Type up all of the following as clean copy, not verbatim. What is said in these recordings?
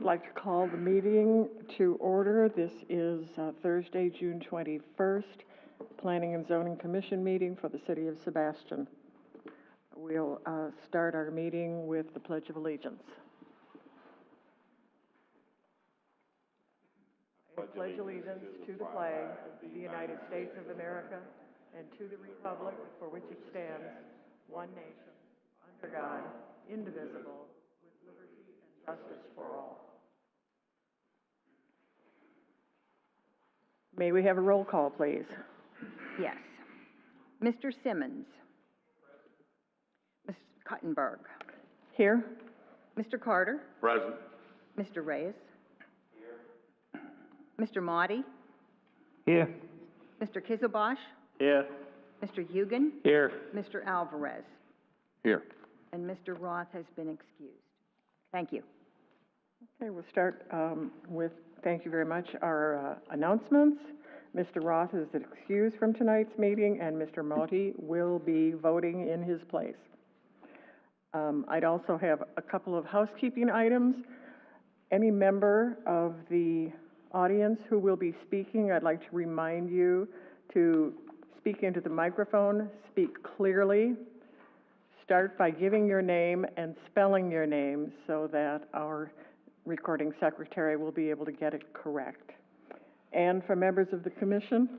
like to call the meeting to order. This is Thursday, June 21st, Planning and Zoning Commission meeting for the City of Sebastian. We'll start our meeting with the Pledge of Allegiance. I pledge allegiance to the flag of the United States of America and to the republic for which it stands, one nation, under God, indivisible, with liberty and justice for all. May we have a roll call, please? Yes. Mr. Simmons. Ms. Cottenberg. Here. Mr. Carter. Present. Mr. Reyes. Here. Mr. Motti. Here. Mr. Kizelbosch. Here. Mr. Hugan. Here. Mr. Alvarez. Here. And Mr. Roth has been excused. Thank you. Okay, we'll start with, thank you very much, our announcements. Mr. Roth is excused from tonight's meeting, and Mr. Motti will be voting in his place. I'd also have a couple of housekeeping items. Any member of the audience who will be speaking, I'd like to remind you to speak into the microphone, speak clearly. Start by giving your name and spelling your name so that our recording secretary will be able to get it correct. And for members of the commission,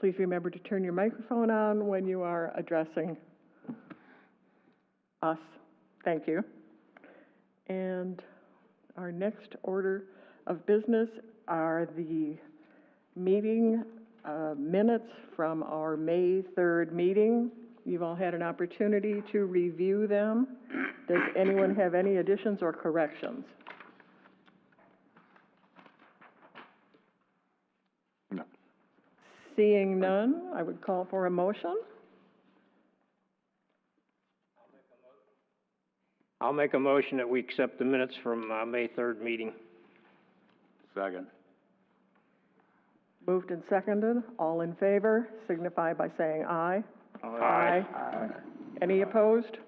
please remember to turn your microphone on when you are addressing us. Thank you. And our next order of business are the meeting minutes from our May 3rd meeting. You've all had an opportunity to review them. Does anyone have any additions or corrections? No. Seeing none, I would call for a motion. I'll make a motion that we accept the minutes from May 3rd meeting. Second. Moved and seconded. All in favor signify by saying aye. Aye. Aye. Any opposed?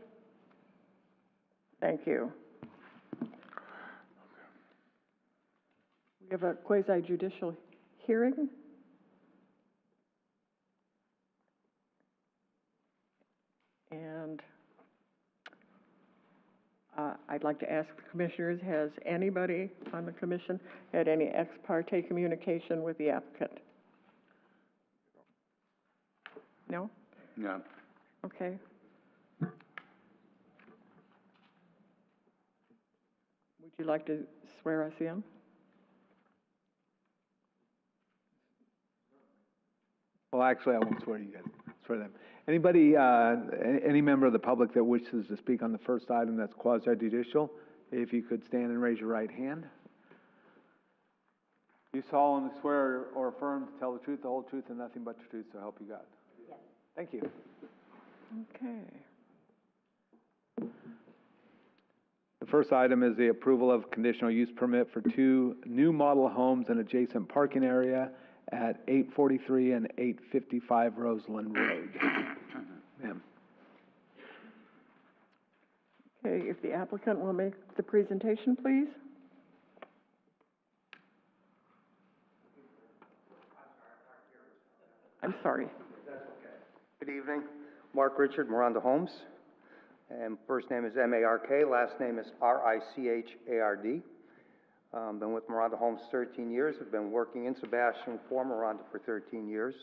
Thank you. We have a quasi-judicial hearing. And I'd like to ask the commissioners, has anybody on the commission had any ex parte communication with the applicant? No? No. Okay. Would you like to swear us in? Well, actually, I won't swear you guys. Swear them. Anybody, any member of the public that wishes to speak on the first item that's quasi-judicial, if you could stand and raise your right hand. You solemnly swear or affirm to tell the truth, the whole truth, and nothing but the truth, so help you God. Yes. Thank you. Okay. The first item is the approval of conditional use permit for 2 new model homes and adjacent parking area at 843 and 855 Roseland Road. Ma'am. Okay, if the applicant will make the presentation, please. I'm sorry. That's okay. Good evening. Mark Richard, Miranda Homes. And first name is M-A-R-K, last name is R-I-C-H-A-R-D. Been with Miranda Homes 13 years. I've been working in Sebastian for Miranda for 13 years.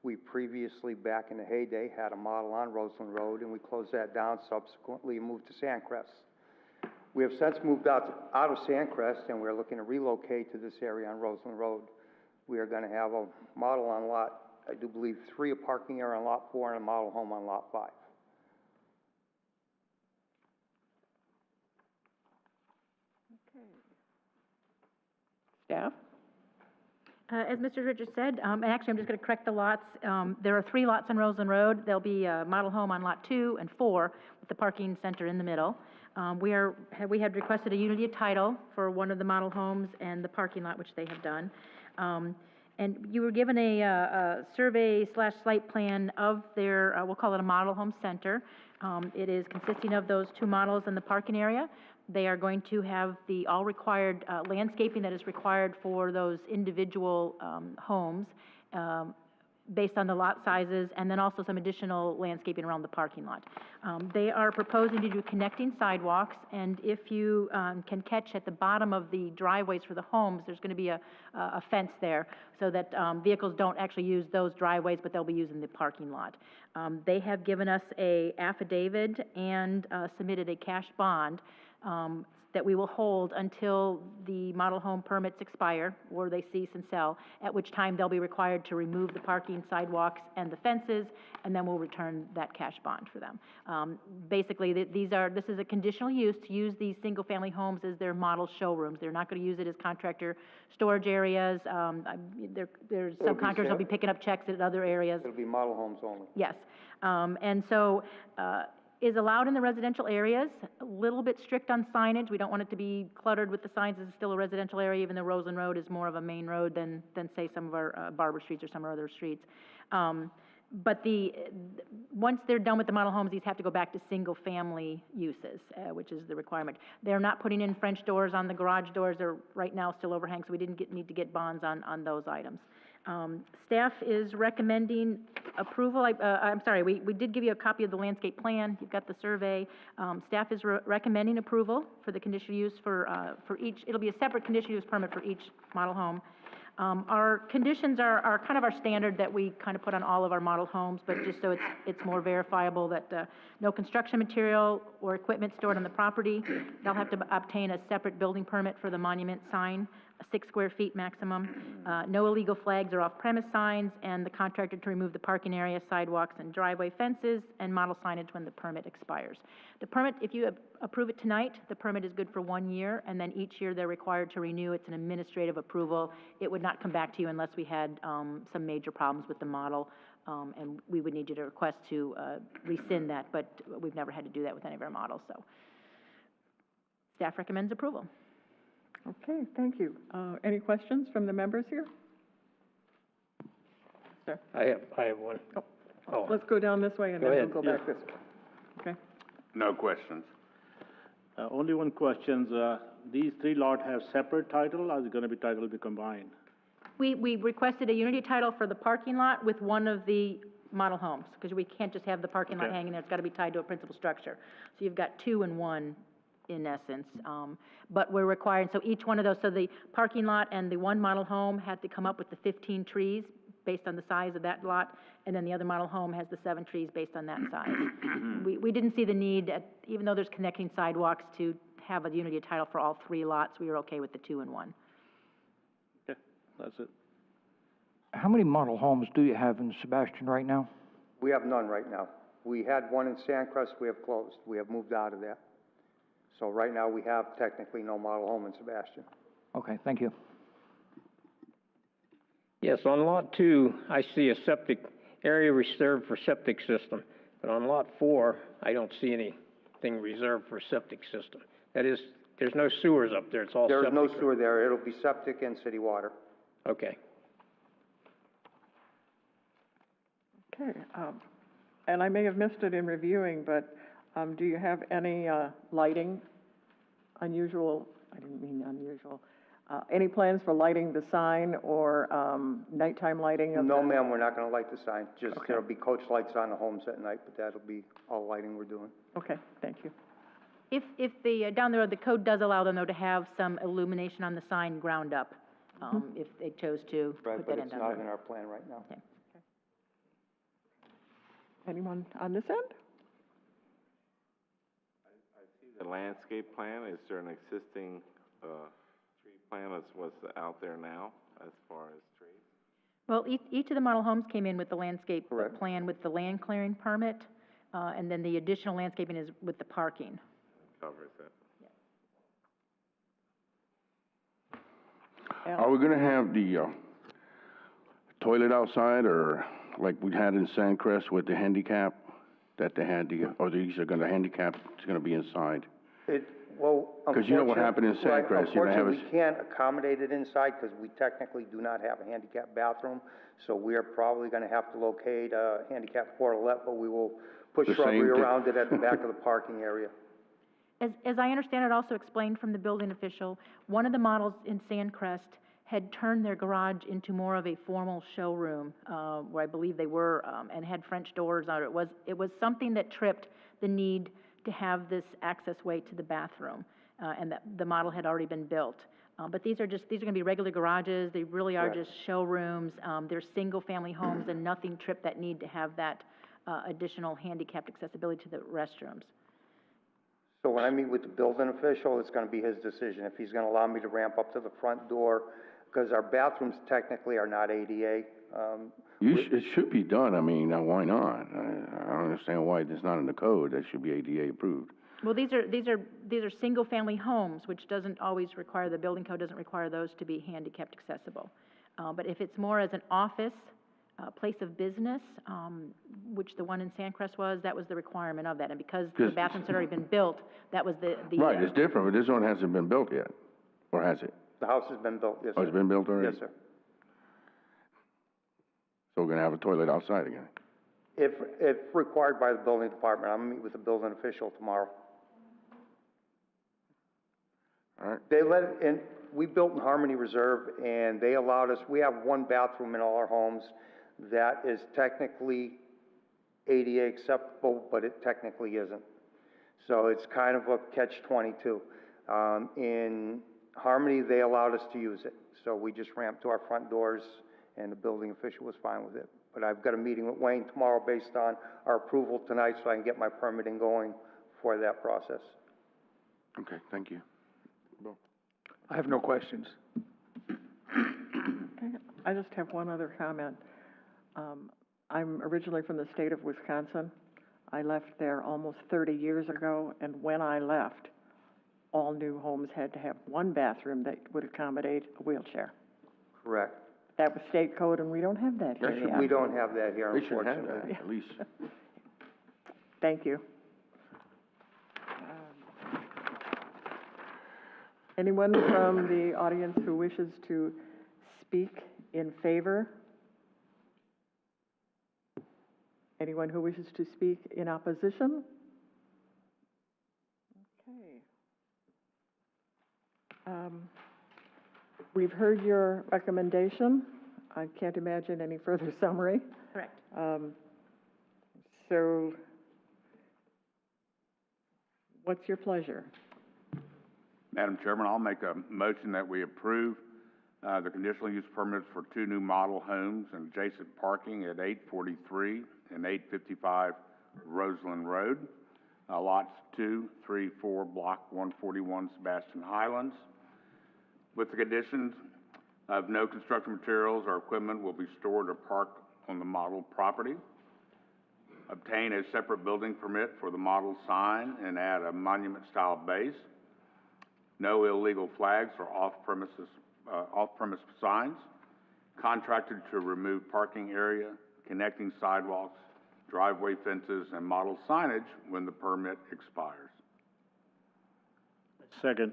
We previously, back in the heyday, had a model on Roseland Road, and we closed that down, subsequently moved to Sandcrest. We have since moved out of Sandcrest, and we're looking to relocate to this area on Roseland Road. We are going to have a model on lot, I do believe, 3, a parking area on lot 4, and a model home on lot 5. Staff? As Mr. Richards said, and actually I'm just going to correct the lots. There are 3 lots on Roseland Road. There'll be a model home on lot 2 and 4 with the parking center in the middle. We had requested a unity of title for one of the model homes and the parking lot, which they have done. And you were given a survey/site plan of their, we'll call it a model home center. It is consisting of those two models in the parking area. They are going to have the all-required landscaping that is required for those individual homes, based on the lot sizes, and then also some additional landscaping around the parking lot. They are proposing to do connecting sidewalks, and if you can catch at the bottom of the driveways for the homes, there's going to be a fence there so that vehicles don't actually use those driveways, but they'll be using the parking lot. They have given us a affidavit and submitted a cash bond that we will hold until the model home permits expire or they cease and sell, at which time they'll be required to remove the parking, sidewalks, and the fences, and then we'll return that cash bond for them. Basically, this is a conditional use to use these single-family homes as their model showrooms. They're not going to use it as contractor storage areas. There's subcontractors that'll be picking up checks at other areas. It'll be model homes only. Yes. And so, is allowed in the residential areas, a little bit strict on signage. We don't want it to be cluttered with the signs. It's still a residential area, even though Roseland Road is more of a main road than say, some of our Barber Streets or some of our other streets. But once they're done with the model homes, these have to go back to single-family uses, which is the requirement. They're not putting in French doors on the garage doors. They're right now still overhang, so we didn't need to get bonds on those items. Staff is recommending approval. I'm sorry, we did give you a copy of the landscape plan. You've got the survey. Staff is recommending approval for the conditional use for each. It'll be a separate conditional use permit for each model home. Our conditions are kind of our standard that we kind of put on all of our model homes, but just so it's more verifiable that no construction material or equipment stored on the property. They'll have to obtain a separate building permit for the monument sign, 6 square feet maximum. No illegal flags or off-premise signs, and the contractor to remove the parking area, sidewalks, and driveway fences, and model signage when the permit expires. The permit, if you approve it tonight, the permit is good for 1 year, and then each year they're required to renew. It's an administrative approval. It would not come back to you unless we had some major problems with the model, and we would need you to request to rescind that, but we've never had to do that with any of our models, so. Staff recommends approval. Okay, thank you. Any questions from the members here? Sir? I have one. Oh. Let's go down this way and Go then ahead. we'll go back this way. Okay? No questions. Only one question. These 3 lots have separate title, or is it going to be title be combined? We requested a unity title for the parking lot with one of the model homes, because we can't just have the parking lot Okay. hanging there. It's got to be tied to a principal structure. So you've got 2 and 1 in essence. But we're required, so each one of those, so the parking lot and the one model home had to come up with the 15 trees based on the size of that lot, and then the other model home has the 7 trees based on that size. We didn't see the need, even though there's connecting sidewalks, to have a unity title for all 3 lots. We were okay with the 2 and 1. Okay, that's it. How many model homes do you have in Sebastian right now? We have none right now. We had one in Sandcrest, we have closed. We have moved out of that. So right now, we have technically no model home in Sebastian. Okay, thank you. Yes, on lot 2, I see a septic area reserved for septic system, but on lot 4, I don't see anything reserved for septic system. That is, there's no sewers up there, it's all septic. There is no sewer there. It'll be septic and city water. Okay. Okay, and I may have missed it in reviewing, but do you have any lighting, unusual, I didn't mean unusual, any plans for lighting the sign or nighttime lighting of No, the- ma'am, we're not going to light the sign. Just, Okay. there'll be coach lights on the homes at night, but that'll be all lighting we're doing. Okay, thank you. If the, down the road, the code does allow them, though, to have some illumination on the sign ground up, if they chose to Right, put but that in it's down the not road. in our plan right now. Okay. Anyone on this end? The landscape plan, is there an existing tree plan as what's out there now as far as trees? Well, each of the model homes came in with the landscape Correct. plan with the land clearing permit, and then the additional landscaping is with the parking. Covers that. Are we gonna have the, toilet outside, or like we had in Sandcrest with the handicap? That they had or these are gonna handicap, it's gonna be inside? Well, 'Cause you know what happened in right, Sandcrest, you're gonna have unfortunately, we can't accommodate it inside because we technically do not have a handicap bathroom. So we are probably going to have to locate a handicap portalette, but we will put The shrubbery same thing. around it at the back of the parking area. As I understand it, also explained from the building official, one of the models in Sandcrest had turned their garage into more of a formal showroom, where I believe they were, and had French doors on it. It was something that tripped the need to have this access way to the bathroom, and that the model had already been built. But these are gonna be regular garages, they really are Correct. just showrooms, they're single-family homes, and nothing tripped that need to have that, additional handicapped accessibility to the restrooms. So when I meet with the building official, it's gonna be his decision, if he's gonna allow me to ramp up to the front door, because our bathrooms technically are not ADA. It should be done, I mean, now why not? I don't understand why it's not in the code, that should be ADA approved. Well, these are single-family homes, which doesn't always require, the building code doesn't require those to be handicapped accessible. But if it's more as an office, place of business, which the one in Sandcrest was, that was the requirement of that. And because the bathrooms had already been built, that was the. Right, it's different, but this one hasn't been built yet, or has it? The house has been built, yes, sir. Oh, it's been built already? Yes, sir. So we're gonna have a toilet outside again? If required by the building department, I'm gonna meet with the building official tomorrow. All right, They let, and we built in Harmony Reserve, and they allowed us, we have one bathroom in all our homes that is technically ADA acceptable, but it technically isn't. So it's kind of a catch-22. In Harmony, they allowed us to use it, so we just ramped to our front doors, and the building official was fine with it. But I've got a meeting with Wayne tomorrow based on our approval tonight, so I can get my permitting going for that process. okay, thank you. I have no questions. I just have one other comment. I'm originally from the state of Wisconsin. I left there almost 30 years ago, and when I left, all new homes had to have one bathroom that would accommodate a wheelchair. Correct. That was state code, and we don't have that here yet. We don't have that here, They should have unfortunately. that, at least. Thank you. Anyone from the audience who wishes to speak in favor? Anyone who wishes to speak in opposition? Okay. We've heard your recommendation. I can't imagine any further summary. Correct. So, what's your pleasure? Madam Chairman, I'll make a motion that we approve the conditional use permits for two new model homes and adjacent parking at 843 and 855 Roseland Road, lots 2, 3, 4, block 141, Sebastian Highlands, with the conditions of no construction materials or equipment will be stored or parked on the model property. Obtain a separate building permit for the model sign and add a monument-style base. No illegal flags or off-premise signs. Contracted to remove parking area, connecting sidewalks, driveway fences, and model signage when the permit expires. Second.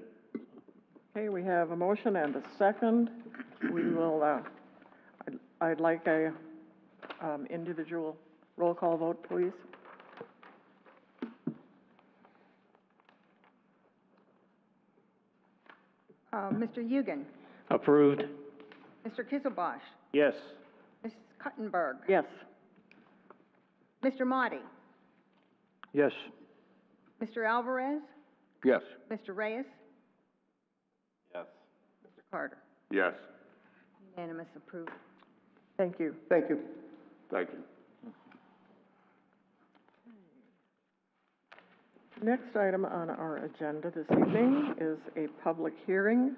Okay, we have a motion and a second. We will, I'd like a individual roll call vote, please. Mr. Eugen, Approved. Mr. Kisselbosch, Yes. Mrs. Kuttenberg, Yes. Mr. Motti, Yes. Mr. Alvarez, Yes. Mr. Reyes, Yes. Mr. Carter. Yes. Unanimous approved. Thank you. Thank you. Thank you. Next item on our agenda this evening is a public hearing.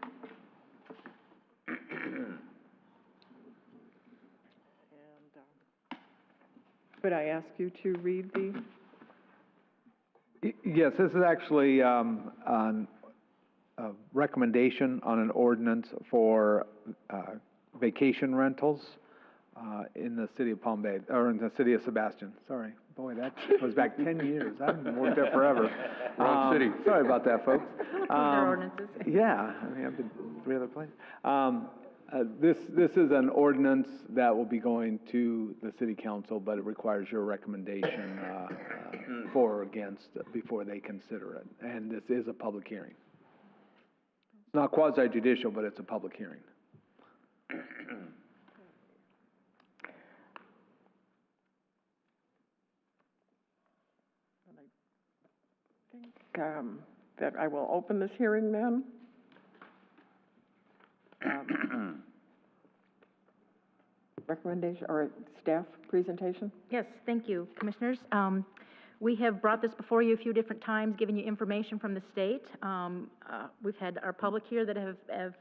Could I ask you to read the? Yes, this is actually a recommendation on an ordinance for vacation rentals in the city of Palm Bay, or in the city of Sebastian. Sorry, boy, that goes back 10 years. I've worked there forever. Wrong city. Sorry about that, folks. Their ordinances. Yeah, I mean, I've been 3 other places. This is an ordinance that will be going to the city council, but it requires your recommendation, for or against before they consider it. And this is a public hearing. It's not quasi judicial, but it's a public hearing. That I will open this hearing then. Recommendation or staff presentation? Yes, thank you, Commissioners. We have brought this before you a few different times, given you information from the state. We've had our public here that have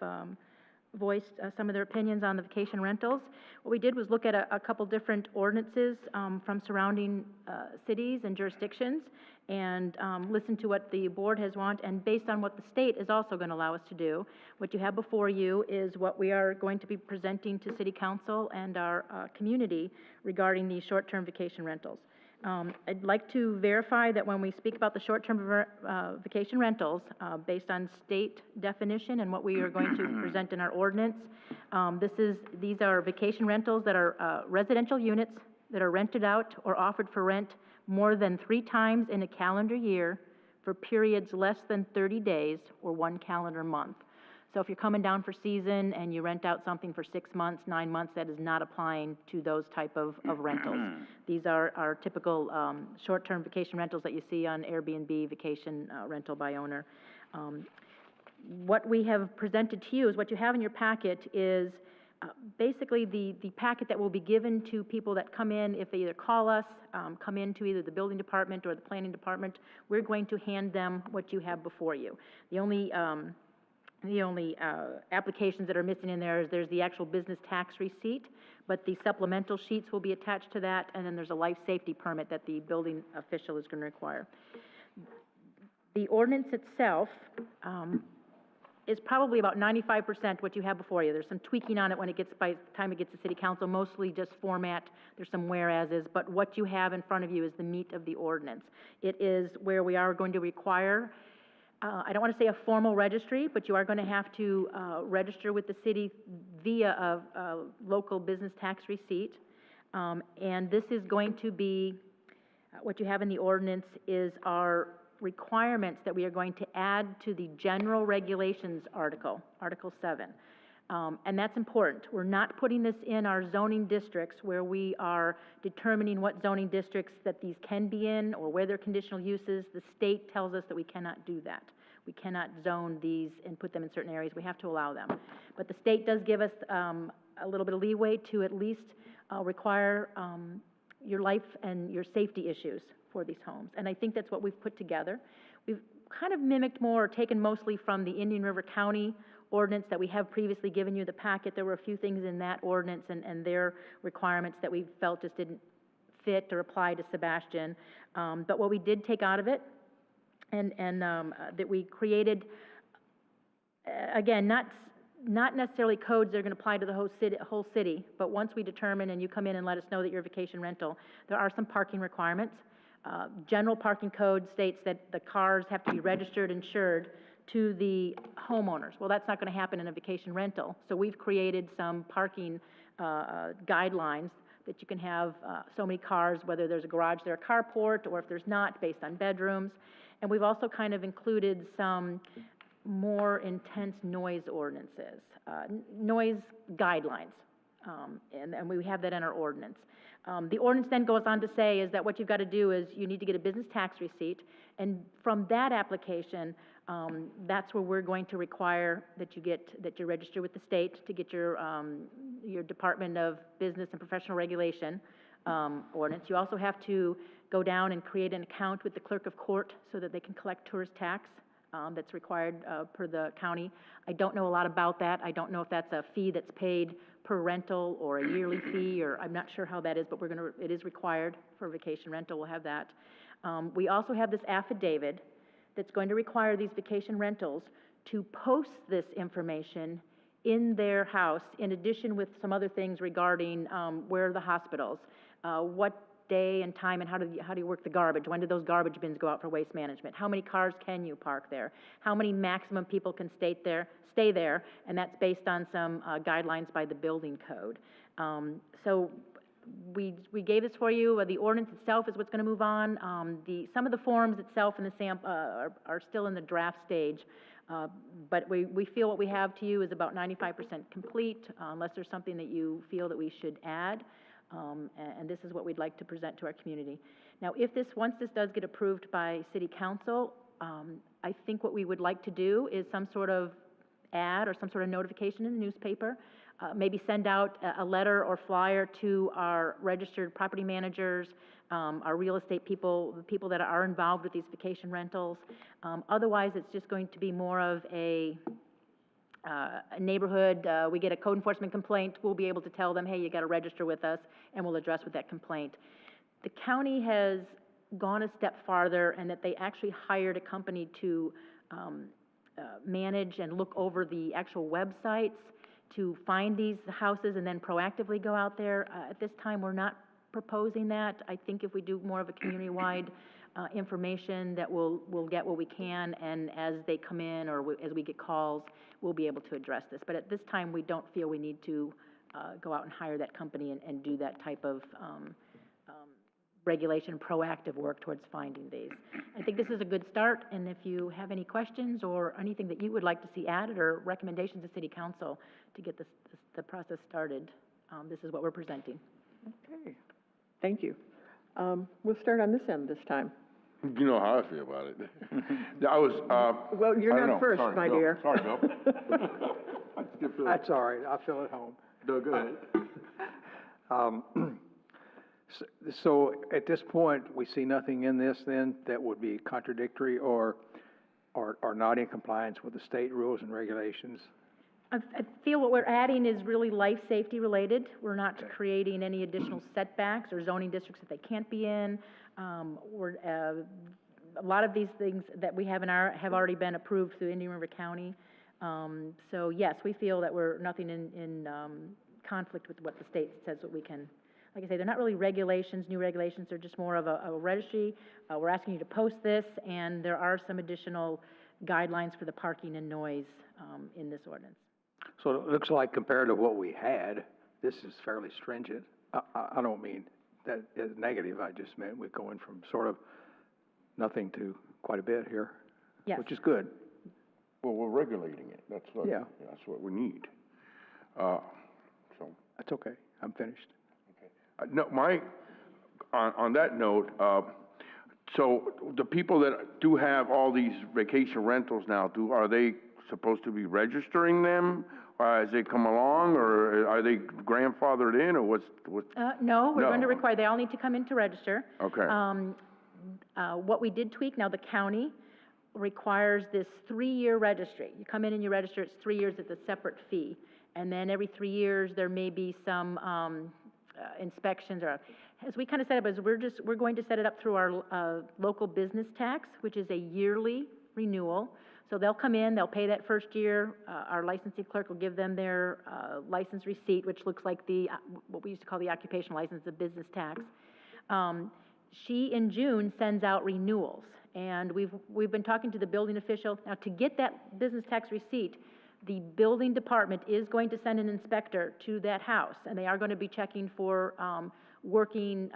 voiced some of their opinions on the vacation rentals. What we did was look at a couple different ordinances from surrounding cities and jurisdictions and listen to what the board has want, and based on what the state is also going to allow us to do. What you have before you is what we are going to be presenting to City Council and our community regarding these short-term vacation rentals. I'd like to verify that when we speak about the short-term vacation rentals, based on state definition and what we are going to present in our ordinance, these are vacation rentals that are residential units that are rented out or offered for rent more than 3 times in a calendar year for periods less than 30 days or 1 calendar month. So if you're coming down for season and you rent out something for 6 months, 9 months, that is not applying to those type of rentals. These are our typical short-term vacation rentals that you see on Airbnb, vacation rental by owner. What we have presented to you is what you have in your packet is basically the packet that will be given to people that come in. If they either call us, come into either the building department or the planning department, we're going to hand them what you have before you. The only applications that are missing in there is there's the actual business tax receipt, but the supplemental sheets will be attached to that, and then there's a life safety permit that the building official is going to require. The ordinance itself is probably about 95% what you have before you. There's some tweaking on it when it gets, by the time it gets to City Council, mostly just format. There's some whereases, but what you have in front of you is the meat of the ordinance. It is where we are going to require I don't want to say a formal registry, but you are going to have to register with the city via a local business tax receipt. And this is going to be, what you have in the ordinance is our requirements that we are going to add to the general regulations article, Article 7. And that's important. We're not putting this in our zoning districts where we are determining what zoning districts that these can be in or where they're conditional uses. The state tells us that we cannot do that. We cannot zone these and put them in certain areas. We have to allow them. But the state does give us a little bit of leeway to at least require your life and your safety issues for these homes. And I think that's what we've put together. We've kind of mimicked more or taken mostly from the Indian River County ordinance that we have previously given you the packet. There were a few things in that ordinance and their requirements that we felt just didn't fit or apply to Sebastian. But what we did take out of it and that we created, again, not necessarily codes that are going to apply to the whole city, but once we determine and you come in and let us know that you're a vacation rental, there are some parking requirements. General parking code states that the cars have to be registered, insured to the homeowners. Well, that's not going to happen in a vacation rental. So we've created some parking guidelines that you can have so many cars, whether there's a garage there, a carport, or if there's not, based on bedrooms. And we've also kind of included some more intense noise ordinances, noise guidelines, and we have that in our ordinance. The ordinance then goes on to say is that what you've got to do is you need to get a business tax receipt, and from that application, that's where we're going to require that you register with the state to get your Department of Business and Professional Regulation ordinance. You also have to go down and create an account with the clerk of court so that they can collect tourist tax that's required per the county. I don't know a lot about that. I don't know if that's a fee that's paid per rental or a yearly fee, or I'm not sure how that is, but it is required for vacation rental. We'll have that. We also have this affidavit that's going to require these vacation rentals to post this information in their house, in addition with some other things regarding where are the hospitals, what day and time, and how do you work the garbage? When do those garbage bins go out for waste management? How many cars can you park there? How many maximum people can stay there, and that's based on some guidelines by the building code. So we gave this for you. The ordinance itself is what's going to move on. Some of the forms itself and the are still in the draft stage. But we feel what we have to you is about 95% complete, unless there's something that you feel that we should add. And this is what we'd like to present to our community. Now, once this does get approved by City Council, I think what we would like to do is some sort of ad or some sort of notification in the newspaper, maybe send out a letter or flyer to our registered property managers, our real estate people, the people that are involved with these vacation rentals. Otherwise, it's just going to be more of a neighborhood. We get a code enforcement complaint, we'll be able to tell them, hey, you got to register with us, and we'll address with that complaint. The county has gone a step farther, and that they actually hired a company to manage and look over the actual websites to find these houses and then proactively go out there. At this time, we're not proposing that. I think if we do more of a community-wide information, that we'll get what we can, and as they come in or as we get calls, we'll be able to address this. But at this time, we don't feel we need to go out and hire that company and do that type of regulation, proactive work towards finding these. I think this is a good start, and if you have any questions or anything that you would like to see added or recommendations to City Council to get the process started, this is what we're presenting. Okay, thank you. We'll start on this end this time. You know how I feel about it. I was, Well, you're I don't not know. first, Sorry, my Bill. dear. Sorry, Bill. I skipped it. That's all right, I feel at home. No, go ahead. So at this point, we see nothing in this then that would be contradictory or not in compliance with the state rules and regulations? I feel what we're adding is really life safety related. We're not creating any additional setbacks or zoning districts that they can't be in. A lot of these things that we have have already been approved through Indian River County. So yes, we feel that we're nothing in conflict with what the state says that we can. Like I say, they're not really regulations, new regulations, they're just more of a registry. We're asking you to post this, and there are some additional guidelines for the parking and noise in this ordinance. So it looks like compared to what we had, this is fairly stringent. I don't mean that as negative, I just meant we're going from sort of nothing to quite a bit here, Yes. which is good. Well, we're regulating it. That's what, Yeah. That's what we need. So. That's okay, I'm finished. No, on that note, so the people that do have all these vacation rentals now, are they supposed to be registering them as they come along, or are they grandfathered in, or what's? No, we're No. going to require, they all need to come in to register. Okay. What we did tweak, now the county requires this 3-year registry. You come in and you register, it's 3 years, it's a separate fee. And then every 3 years, there may be some inspections, or as we kind of set up, we're going to set it up through our local business tax, which is a yearly renewal. So they'll come in, they'll pay that first year. Our licensing clerk will give them their license receipt, which looks like what we used to call the occupational license, the business tax. She in June sends out renewals, and we've been talking to the building official. Now, to get that business tax receipt, the building department is going to send an inspector to that house, and they are going to be checking for working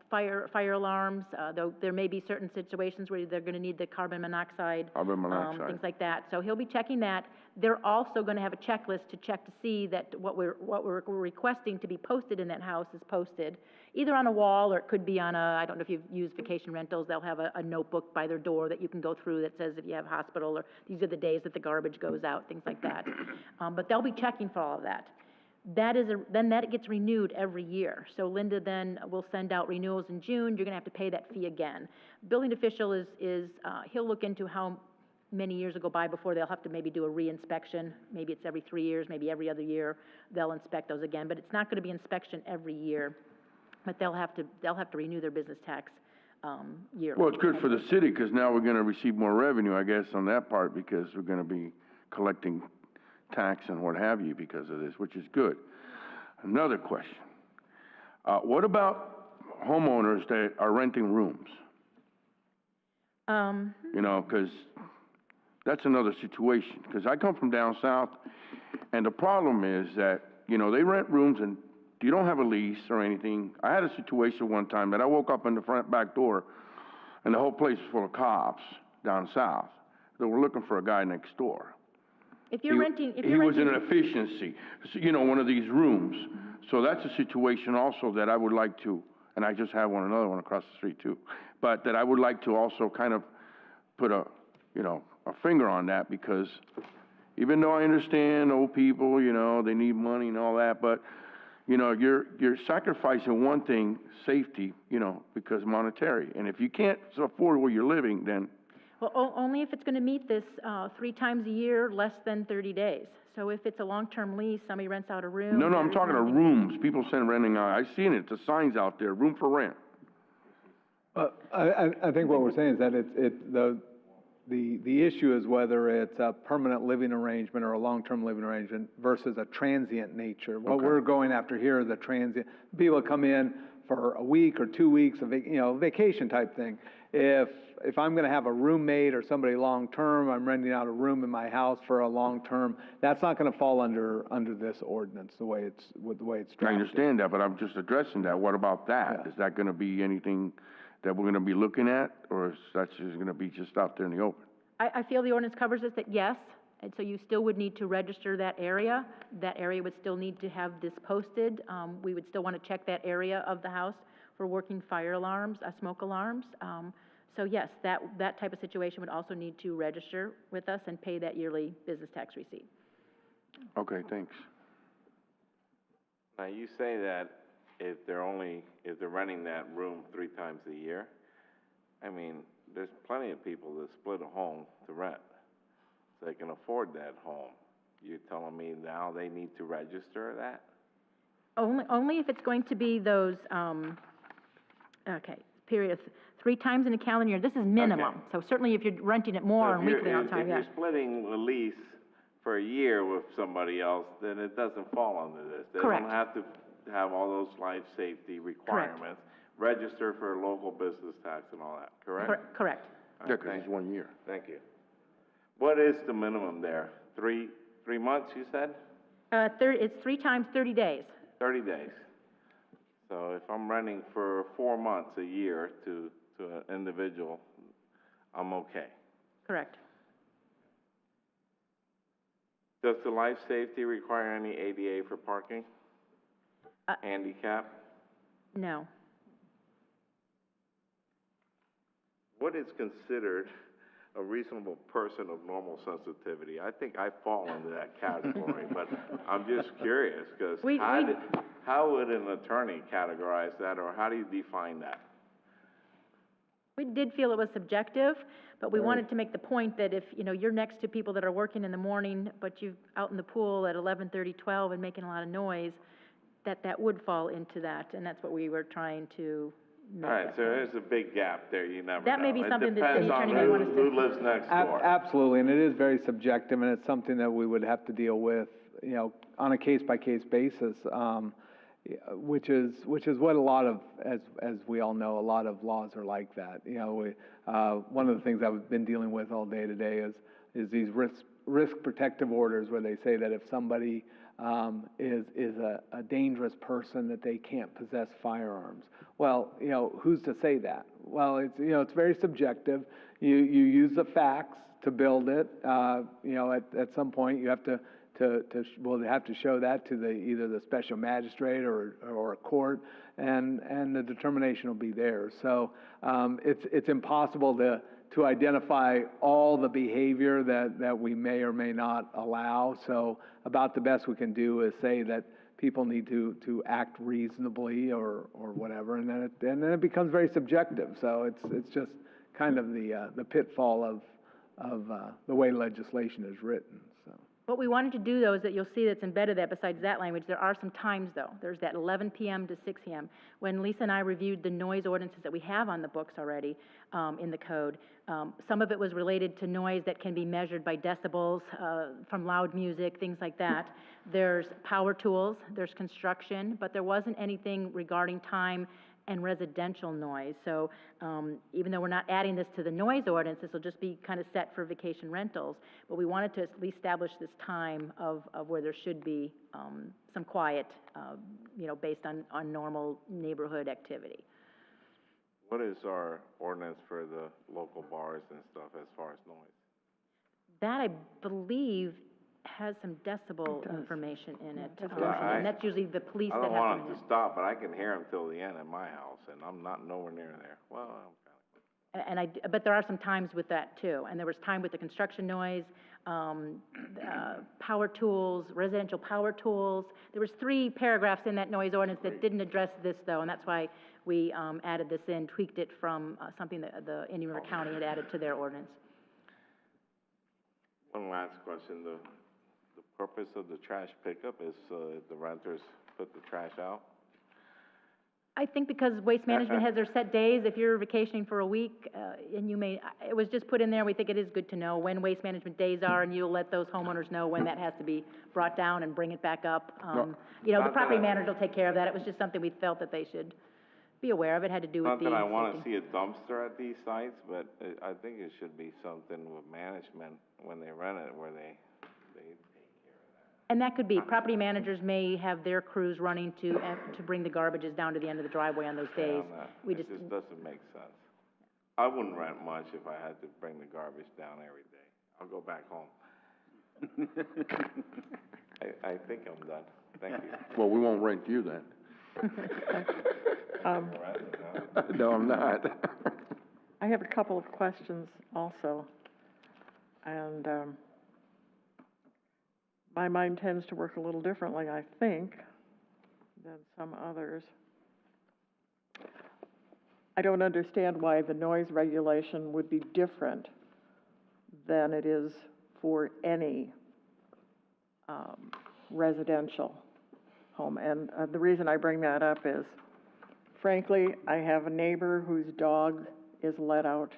fire alarms. Though there may be certain situations where they're going to need the carbon monoxide, things like that. So he'll be checking that. They're also going to have a checklist to check to see that what we're requesting to be posted in that house is posted, either on a wall, or it could be on I don't know if you've used vacation rentals, they'll have a notebook by their door that you can go through that says if you have hospital, or these are the days that the garbage goes out, things like that. But they'll be checking for all of that. Then that gets renewed every year. So Linda then will send out renewals in June. You're going to have to pay that fee again. Building official he'll look into how many years will go by before they'll have to maybe do a re-inspection. Maybe it's every 3 years, maybe every other year they'll inspect those again. But it's not going to be inspection every year. But they'll have to renew their business tax yearly. Well, it's good for the city, because now we're going to receive more revenue, I guess, on that part, because we're going to be collecting tax and what have you because of this, which is good. Another question. What about homeowners that are renting rooms? Um, You know, 'cause that's another situation. 'Cause I come from down south, and the problem is that, you know, they rent rooms and you don't have a lease or anything. I had a situation one time that I woke up in the front back door, and the whole place was full of cops down south. They were looking for a guy next door. if you're renting, He was in an efficiency, you know, one of these rooms. So that's a situation also that I would like to, and I just have another one across the street too, but that I would like to also kind of put a, you know, a finger on that, because even though I understand old people, you know, they need money and all that, but, you know, you're sacrificing one thing, safety, you know, because monetary. And if you can't afford where you're living, then well, only if it's gonna meet this, 3 times a year, less than 30 days. So if it's a long-term lease, somebody rents out a room. no, I'm there talking isn't of anything- rooms, people send renting out, I've seen it, the signs out there, room for rent. I think what we're saying is that the issue is whether it's a permanent living arrangement or a long-term living arrangement versus a transient nature. What we're going after here is a transient, people come in for a week or 2 weeks, you know, vacation type thing. If I'm gonna have a roommate or somebody long-term, I'm renting out a room in my house for a long-term, that's not gonna fall under this ordinance, the way it's drafted. I understand that, but I'm just addressing that. What about that? Yeah. Is that gonna be anything that we're gonna be looking at, or is that just gonna be just out there in the open? I feel the ordinance covers this, that yes, and so you still would need to register that area. That area would still need to have this posted. We would still wanna check that area of the house for working fire alarms, smoke alarms. So yes, that type of situation would also need to register with us and pay that yearly business tax receipt. Okay, thanks. Now, you say that if they're renting that room 3 times a year, I mean, there's plenty of people that split a home to rent, so they can afford that home. You're telling me now they need to register that? Only if it's going to be those, period of 3 times in a calendar year. This is minimum. So certainly if you're renting it more So on weekly all the time, If yeah. you're splitting a lease for a year with somebody else, then it doesn't fall under this. They Correct. don't have to have all those life safety requirements, register for local business tax and all that, correct? Correct. All Yeah, right, 'cause it's 1 year. Thank you. What is the minimum there? 3 months, you said? It's 3 times 30 days. 30 days. So if I'm renting for 4 months a year to an individual, I'm okay. Correct. Does the life safety require any ADA for parking? Handicap? No. What is considered a reasonable person of normal sensitivity? I think I fall into that category, but I'm just curious, because how would an attorney categorize that, or how do you define that? We did feel it was subjective, but we wanted to make the point that if, you know, you're next to people that are working in the morning, but you're out in the pool at 11:30, 12 and making a lot of noise, that would fall into that, and that's what we were trying to make. All right, so there's a big gap there, you never know. That may be something that the It depends attorney on may want us to- who lives next door. Absolutely, and it is very subjective, and it's something that we would have to deal with, you know, on a case-by-case basis, which is what a lot of, as we all know, a lot of laws are like that. You know, one of the things I've been dealing with all day today is these risk protective orders, where they say that if somebody is a dangerous person, that they can't possess firearms. Well, you know, who's to say that? Well, it's very subjective. You use the facts to build it. You know, at some point you have to show that to either the special magistrate or a court, and the determination will be there. So it's impossible to identify all the behavior that we may or may not allow. So about the best we can do is say that people need to act reasonably or whatever, and then it becomes very subjective. So it's just kind of the pitfall of the way legislation is written. So. What we wanted to do, though, is that you'll see that's embedded that besides that language, there are some times, though. There's that 11 p.m. to 6 p.m. When Lisa and I reviewed the noise ordinances that we have on the books already in the code, some of it was related to noise that can be measured by decibels from loud music, things like that. There's power tools, there's construction, but there wasn't anything regarding time and residential noise. So, even though we're not adding this to the noise ordinance, this will just be kind of set for vacation rentals. But we wanted to at least establish this time of where there should be, some quiet, based on normal neighborhood activity. What is our ordinance for the local bars and stuff as far as noise? That, I believe, has some decibel information in it. I- And that's usually the police I that don't have want to. it to stop, but I can hear them till the end at my house, and I'm not nowhere near there. Well, I'm But there are some times with that too, and there was time with the construction noise, power tools, residential power tools. There was 3 paragraphs in that noise ordinance that didn't address this though, and that's why we, added this in, tweaked it from, something that the Indian River County had added to their ordinance. One last question, the purpose of the trash pickup is so that the renters put the trash out? I think because Waste Management has their set days, if you're vacationing for a week, and it was just put in there, we think it is good to know when Waste Management days are, and you'll let those homeowners know when that has to be brought down and bring it back up. The property manager will take care of that. It was just something we felt that they should be aware of. It had to do with Not the that I want to safety. see a dumpster at these sites, but I think it should be something with management when they rent it, where they And that could be, property managers may have their crews running to bring the garbages down to the end of the driveway on those days. It just doesn't make sense. I wouldn't rent much if I had to bring the garbage down every day. I'll go back home. I think I'm done. Thank you. Well, we won't rent you then. No, I'm not. I have a couple of questions also, and my mind tends to work a little differently, I think, than some others. I don't understand why the noise regulation would be different than it is for any residential home. And the reason I bring that up is, frankly, I have a neighbor whose dog is let out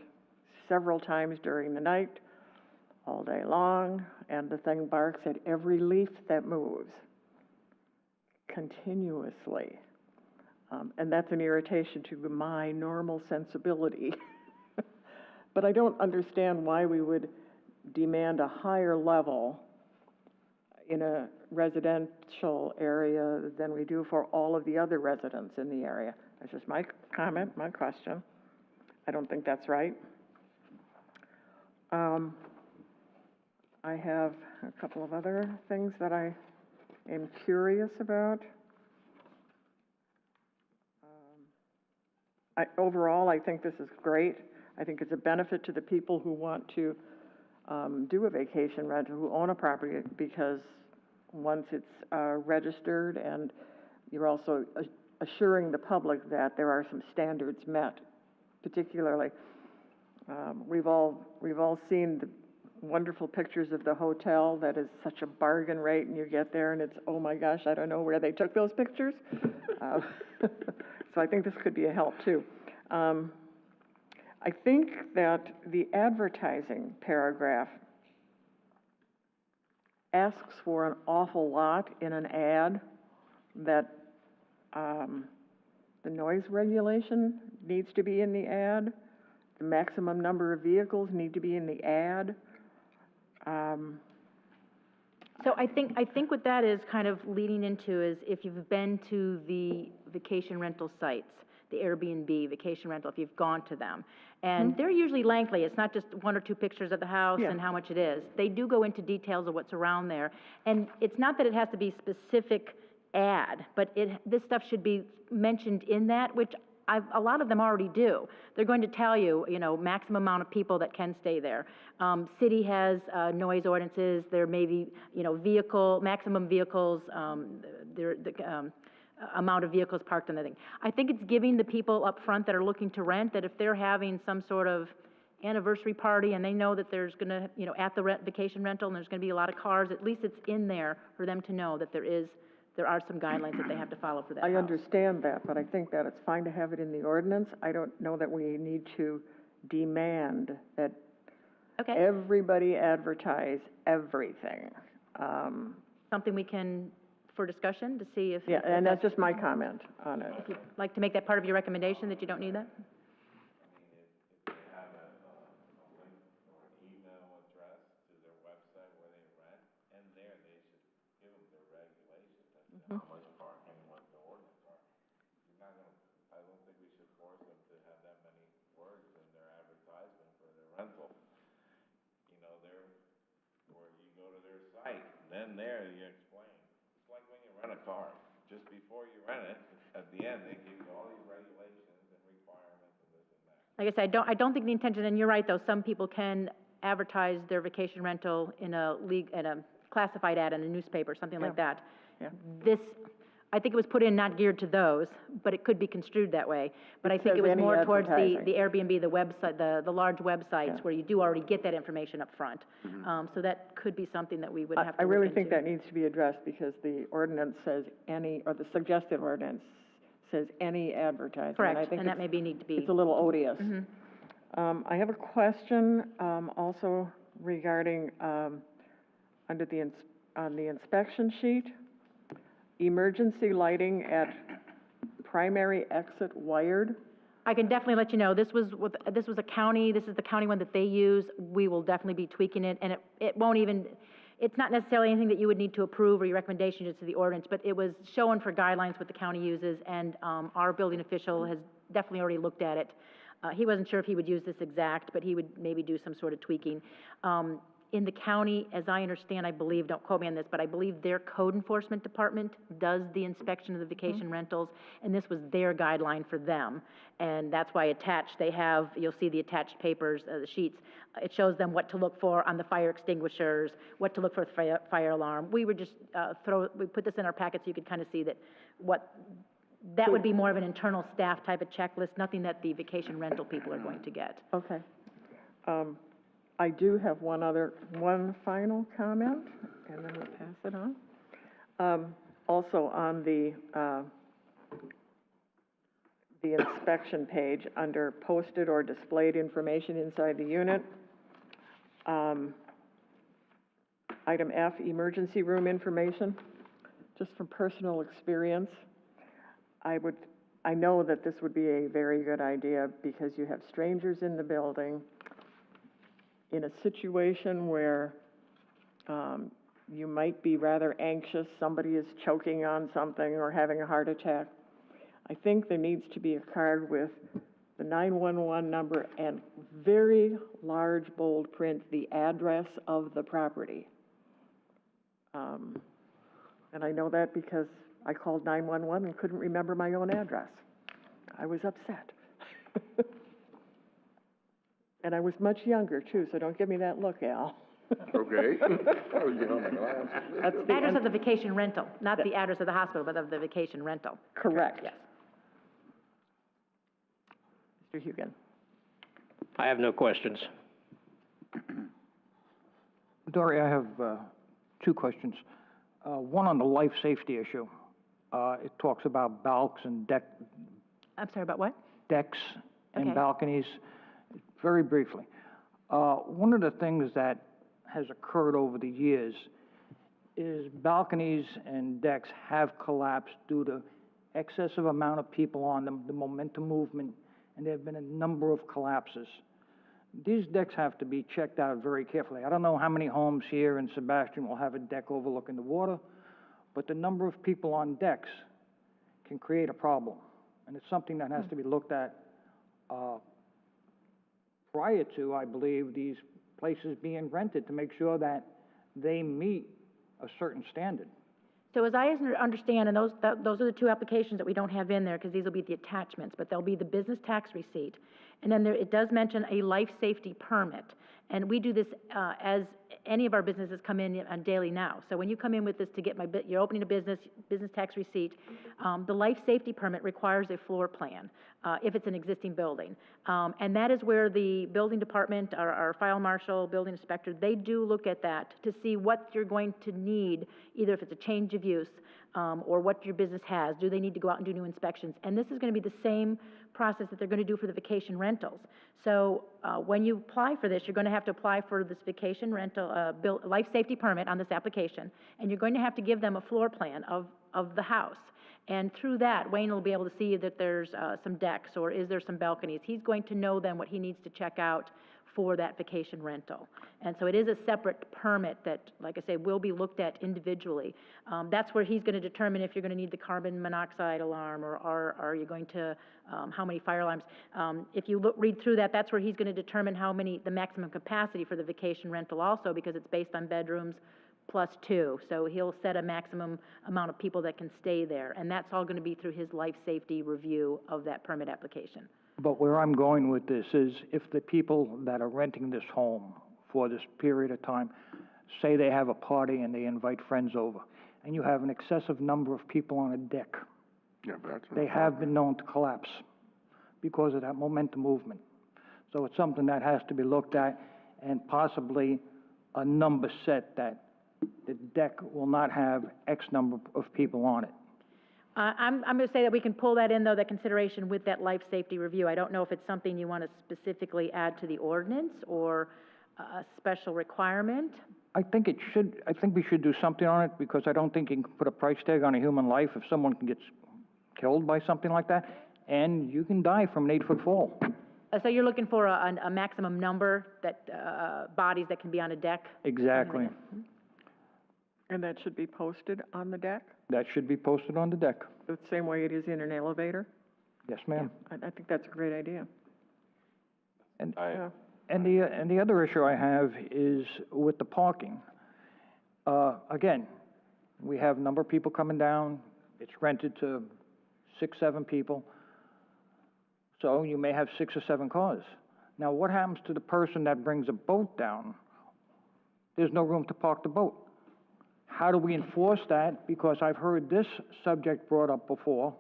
several times during the night, all day long, and the thing barks at every leaf that moves, continuously. And that's an irritation to my normal sensibility. But I don't understand why we would demand a higher level in a residential area than we do for all of the other residents in the area. That's just my comment, my question. I don't think that's right. I have a couple of other things that I am curious about. Overall, I think this is great. I think it's a benefit to the people who want to do a vacation rental, who own a property, because once it's registered, and you're also assuring the public that there are some standards met. Particularly, we've all seen the wonderful pictures of the hotel that is such a bargain rate, and you get there and it's, oh my gosh, I don't know where they took those pictures. So I think this could be a help too. I think that the advertising paragraph asks for an awful lot in an ad, that the noise regulation needs to be in the ad, the maximum number of vehicles need to be in the ad. So I think what that is kind of leading into is, if you've been to the vacation rental sites, the Airbnb vacation rental, if you've gone to them, and they're usually lengthy. It's not just 1 or 2 pictures of the house and how much it is. They do go into details of what's around there, and it's not that it has to be specific ad, but this stuff should be mentioned in that, which a lot of them already do. They're going to tell you, maximum amount of people that can stay there. City has noise ordinances. There may be, maximum vehicles, amount of vehicles parked on the thing. I think it's giving the people up front that are looking to rent, that if they're having some sort of anniversary party and they know that there's going to, at the vacation rental, and there's going to be a lot of cars, at least it's in there for them to know that there are some guidelines that they have to follow for that I house. understand that, but I think that it's fine to have it in the ordinance. I don't know that we need to demand that everybody advertise everything. Something we can for discussion to see if. Yeah, and that's just my comment on it. If you'd like to make that part of your recommendation, that you don't need that? Rental. You know, where you go to their site, then there you explain. It's like when you rent a car, just before you rent it, at the end, they give you all these regulations and requirements and this and that. Like I said, I don't think the intention, and you're right, though, some people can advertise their vacation rental in a classified ad in a newspaper, something like that. Yeah. This, I think it was put in not geared to those, but it could be construed that way. But I think says it was any more towards advertising. the Airbnb, the website, the large websites Yeah. where you do already get that information up front. So that could be something that we would have to I look really into. think that needs to be addressed because the ordinance says any, or the suggested ordinance says any advertising. Correct, I think and that maybe need to be. it's a little odious. I have a question, also regarding, under on the inspection sheet, emergency lighting at primary exit wired. I can definitely let you know, this was a county, this is the county one that they use. We will definitely be tweaking it, and it won't even, it's not necessarily anything that you would need to approve or your recommendation is to the ordinance, but it was shown for guidelines what the county uses, and our building official has definitely already looked at it. He wasn't sure if he would use this exact, but he would maybe do some sort of tweaking. In the county, as I understand, I believe, don't quote me on this, but I believe their code enforcement department does the inspection of the vacation rentals, and this was their guideline for them. And that's why attached, they have, you'll see the attached papers, the sheets. It shows them what to look for on the fire extinguishers, what to look for the fire alarm. We were just we put this in our packet so you could kind of see that would be more of an internal staff type of checklist, nothing that the vacation rental people are going to get. Okay. I do have one final comment, and then we'll pass it on. Also on the inspection page, under posted or displayed information inside the unit, item F, emergency room information, just from personal experience, I know that this would be a very good idea because you have strangers in the building in a situation where you might be rather anxious, somebody is choking on something or having a heart attack. I think there needs to be a card with the 911 number and very large bold print, the address of the property. And I know that because I called 911 and couldn't remember my own address. I was upset. And I was much younger, too, so don't give me that look, Al. Okay. That's the Address of the vacation rental, not the address of the hospital, but of the vacation rental. Correct. Yes. Mr. Hugan. I have no questions. Dory, I have two questions. One on the life safety issue. It talks about balconies and I'm sorry, about what? decks and Okay. balconies. Very briefly, one of the things that has occurred over the years is balconies and decks have collapsed due to excessive amount of people on them, the momentum movement, and there have been a number of collapses. These decks have to be checked out very carefully. I don't know how many homes here in Sebastian will have a deck overlooking the water, but the number of people on decks can create a problem, and it's something that has to be looked at prior to, I believe, these places being rented to make sure that they meet a certain standard. So as I understand, and those are the two applications that we don't have in there, because these will be the attachments, but there'll be the business tax receipt. And then it does mention a life safety permit. And we do this as any of our businesses come in on daily now. So when you come in with this to get you're opening a business tax receipt, the life safety permit requires a floor plan if it's an existing building. And that is where the building department, our file marshal, building inspector, they do look at that to see what you're going to need, either if it's a change of use or what your business has. Do they need to go out and do new inspections? And this is going to be the same process that they're going to do for the vacation rentals. So when you apply for this, you're going to have to apply for this vacation rental, life safety permit on this application, and you're going to have to give them a floor plan of the house. And through that, Wayne will be able to see that there's some decks or is there some balconies. He's going to know then what he needs to check out for that vacation rental. And so it is a separate permit that, like I say, will be looked at individually. That's where he's going to determine if you're going to need the carbon monoxide alarm or are you going to, how many fire alarms. If you read through that, that's where he's going to determine the maximum capacity for the vacation rental also, because it's based on bedrooms plus 2. So he'll set a maximum amount of people that can stay there. And that's all going to be through his life safety review of that permit application. But where I'm going with this is if the people that are renting this home for this period of time, say they have a party and they invite friends over, and you have an excessive number of people on a deck, Yeah, but that's. they have been known to collapse because of that momentum movement. So it's something that has to be looked at and possibly a number set that the deck will not have X number of people on it. I'm going to say that we can pull that in, though, that consideration with that life safety review. I don't know if it's something you want to specifically add to the ordinance or a special requirement. I think we should do something on it, because I don't think you can put a price tag on a human life if someone gets killed by something like that, and you can die from an 8-foot fall. So you're looking for a maximum number that, bodies that can be on a deck? Exactly. And that should be posted on the deck, That should be posted on the deck. the same way it is in an elevator? Yes, ma'am. I think that's a great idea. And Yeah. And the other issue I have is with the parking. Again, we have a number of people coming down. It's rented to 6, 7 people. So you may have 6 or 7 cars. Now, what happens to the person that brings a boat down? There's no room to park the boat. How do we enforce that? Because I've heard this subject brought up before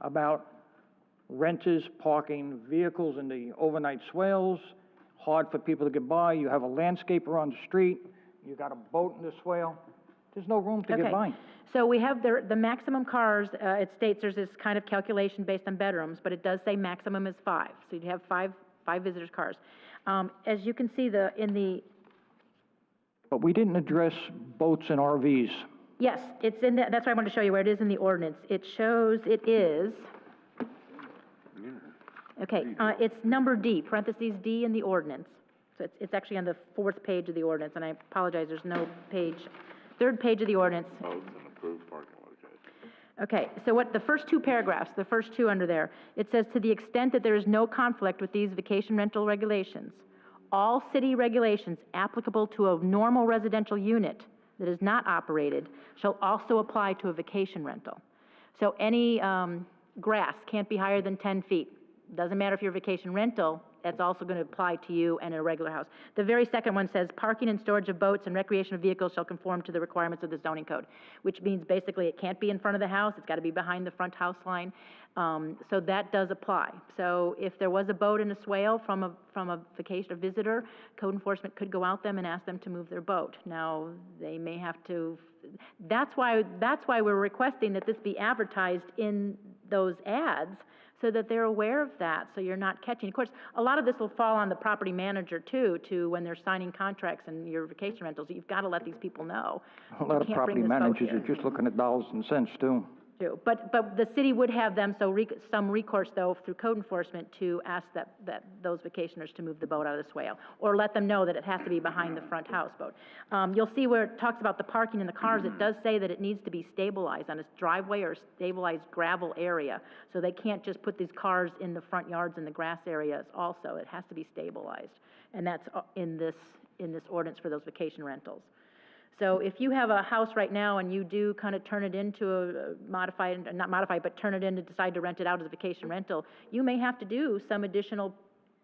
about renters parking vehicles in the overnight swales, hard for people to get by. You have a landscaper on the street, you got a boat in the swale. There's no room to get by. So we have the maximum cars, it states there's this kind of calculation based on bedrooms, but it does say maximum is 5. So you'd have five visitors' cars. As you can see, But we didn't address boats and RVs. yes, it's in that's why I wanted to show you where it is in the ordinance. It shows it is, okay, it's number D, parentheses D in the ordinance. So it's actually on the 4th page of the ordinance, and I apologize, there's no page, 3rd page of the ordinance. Oh, it's an approved parking location. Okay, so what the first 2 paragraphs, the first 2 under there, it says, to the extent that there is no conflict with these vacation rental regulations, all city regulations applicable to a normal residential unit that is not operated shall also apply to a vacation rental. So any grass can't be higher than 10 feet. Doesn't matter if you're a vacation rental, that's also going to apply to you and a regular house. The very second one says, parking and storage of boats and recreational vehicles shall conform to the requirements of the zoning code, which means basically it can't be in front of the house, it's got to be behind the front house line. So that does apply. So if there was a boat in a swale from a vacation, a visitor, code enforcement could go out them and ask them to move their boat. Now, they may have to, that's why we're requesting that this be advertised in those ads, so that they're aware of that, so you're not catching. Of course, a lot of this will fall on the property manager too, when they're signing contracts and your vacation rentals. You've got to let these people know. A lot of You can't bring property this boat managers here. are just looking at dollars and cents too. Too. But the city would have them, some recourse though through code enforcement to ask that those vacationers to move the boat out of the swale, or let them know that it has to be behind the front houseboat. You'll see where it talks about the parking in the cars, it does say that it needs to be stabilized on a driveway or stabilized gravel area. So they can't just put these cars in the front yards and the grass areas also. It has to be stabilized. And that's in this ordinance for those vacation rentals. So if you have a house right now and you do kind of turn it into but turn it in to decide to rent it out as a vacation rental, you may have to do some additional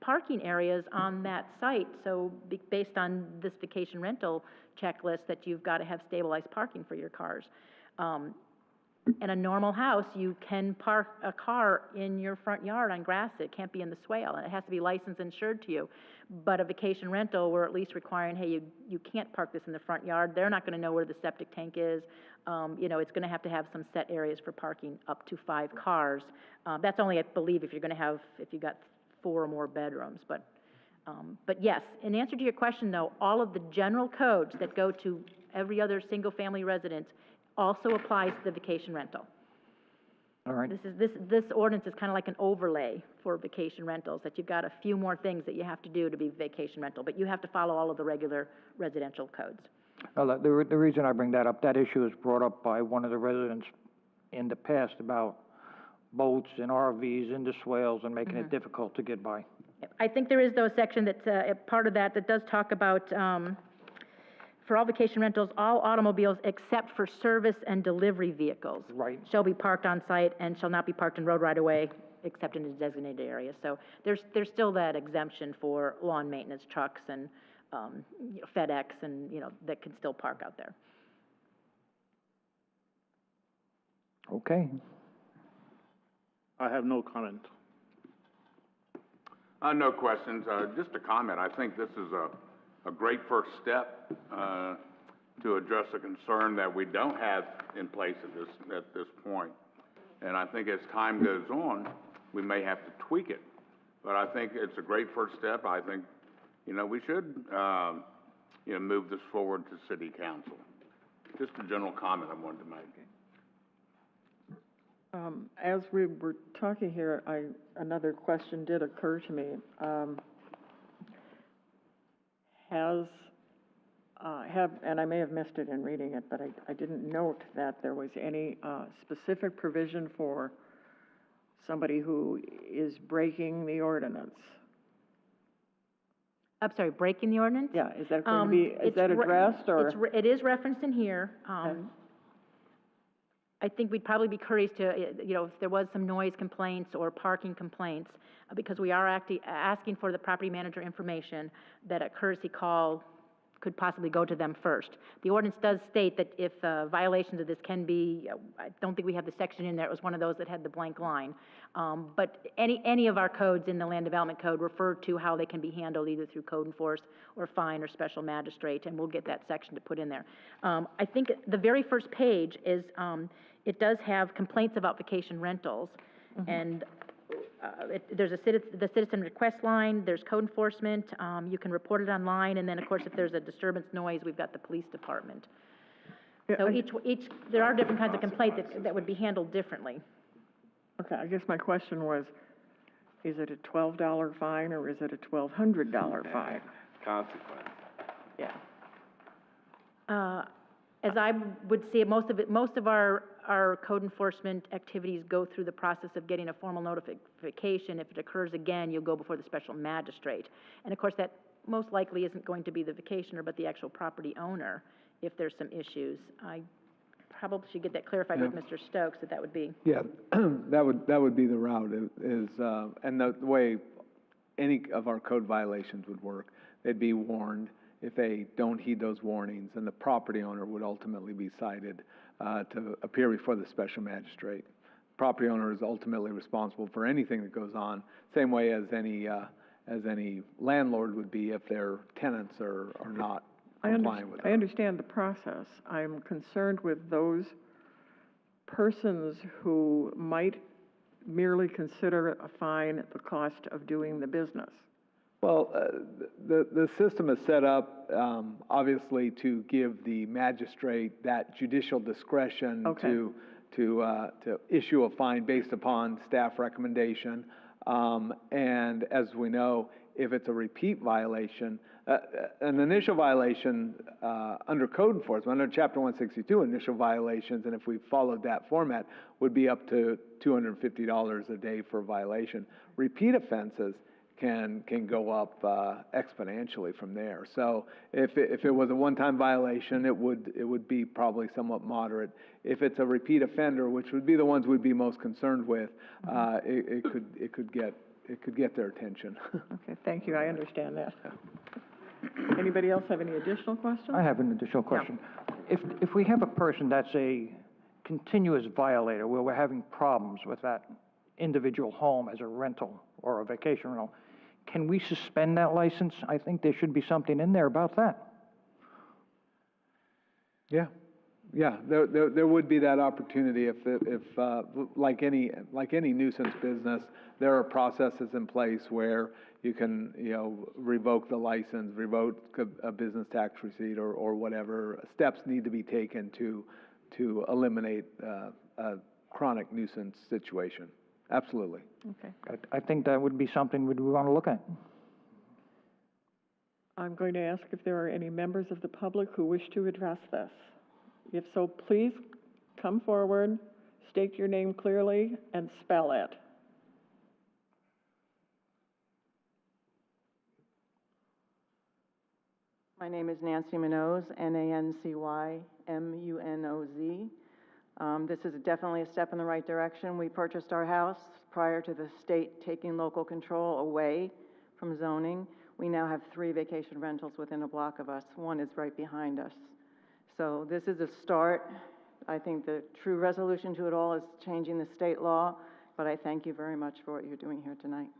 parking areas on that site. So based on this vacation rental checklist, that you've got to have stabilized parking for your cars. In a normal house, you can park a car in your front yard on grass. It can't be in the swale, and it has to be licensed and insured to you. But a vacation rental, we're at least requiring, hey, you can't park this in the front yard. They're not gonna know where the septic tank is. You know, it's gonna have to have some set areas for parking up to 5 cars. That's only, I believe, if you got 4 or more bedrooms, but yes, in answer to your question, though, all of the general codes that go to every other single-family residence also applies to the vacation rental. All right. This ordinance is kind of like an overlay for vacation rentals, that you've got a few more things that you have to do to be vacation rental, but you have to follow all of the regular residential codes. Well, the reason I bring that up, that issue was brought up by one of the residents in the past about boats and RVs in the swales and making it difficult to get by. I think there is, though, a section that's a part of that does talk about, for all vacation rentals, all automobiles except for service and delivery vehicles Right. shall be parked on site and shall not be parked in road right of way except in a designated area. So there's still that exemption for lawn maintenance trucks and you know, FedEx and, you know, that can still park out there. Okay. I have no comment. No questions, just a comment. I think this is a great first step, to address a concern that we don't have in place at this point. And I think as time goes on, we may have to tweak it. But I think it's a great first step. I think, you know, we should, you know, move this forward to city council. Just a general comment I wanted to make. As we were talking here, another question did occur to me. And I may have missed it in reading it, but I didn't note that there was any specific provision for somebody who is breaking the ordinance. I'm sorry, breaking the ordinance? Yeah, is that going to be, is that addressed, or? It is referenced in here. I think we'd probably be curious to, you know, if there was some noise complaints or parking complaints, because we are asking for the property manager information, that a courtesy call could possibly go to them first. The ordinance does state that if violations of this can be, I don't think we have the section in there, it was one of those that had the blank line. But any of our codes in the land development code refer to how they can be handled either through code enforcement or fine or special magistrate, and we'll get that section to put in there. I think the very first page is, it does have complaints about vacation rentals, and there's the citizen request line, there's code enforcement, you can report it online, and then, of course, if there's a disturbance noise, we've got the police department. So there are different kinds of complaints that would be handled differently. Okay, I guess my question was, is it a $12 fine or is it a $1,200 fine? Consequence. Yeah. As I would see it, most of our code enforcement activities go through the process of getting a formal notification. If it occurs again, you'll go before the special magistrate. And of course, that most likely isn't going to be the vacationer, but the actual property owner, if there's some issues. I probably should get that clarified with Mr. Stokes, that would be. Yeah, that would be the route, and the way any of our code violations would work, they'd be warned. If they don't heed those warnings, then the property owner would ultimately be cited to appear before the special magistrate. Property owner is ultimately responsible for anything that goes on, same way as any landlord would be if their tenants are not complying with it. I understand the process. I'm concerned with those persons who might merely consider a fine the cost of doing the business. Well, the system is set up, obviously, to give the magistrate that judicial discretion to issue a fine based upon staff recommendation. And as we know, if it's a repeat violation, an initial violation under code enforcement, under Chapter 162, initial violations, and if we followed that format, would be up to $250 a day for a violation. Repeat offenses can go up exponentially from there. So if it was a one-time violation, it would be probably somewhat moderate. If it's a repeat offender, which would be the ones we'd be most concerned with, it could get their attention. Okay, thank you. I understand that. Anybody else have any additional questions? I have an additional question. If we have a person that's a continuous violator, where we're having problems with that individual home as a rental or a vacation rental, can we suspend that license? I think there should be something in there about that. Yeah, there would be that opportunity if, like any nuisance business, there are processes in place where you can, revoke the license, revoke a business tax receipt or whatever. Steps need to be taken to eliminate a chronic nuisance situation. Absolutely. Okay. I think that would be something we'd want to look at. I'm going to ask if there are any members of the public who wish to address this. If so, please come forward, state your name clearly, and spell it. My name is Nancy Munoz, Nancy Munoz. This is definitely a step in the right direction. We purchased our house prior to the state taking local control away from zoning. We now have 3 vacation rentals within a block of us. One is right behind us. So this is a start. I think the true resolution to it all is changing the state law, but I thank you very much for what you're doing here tonight.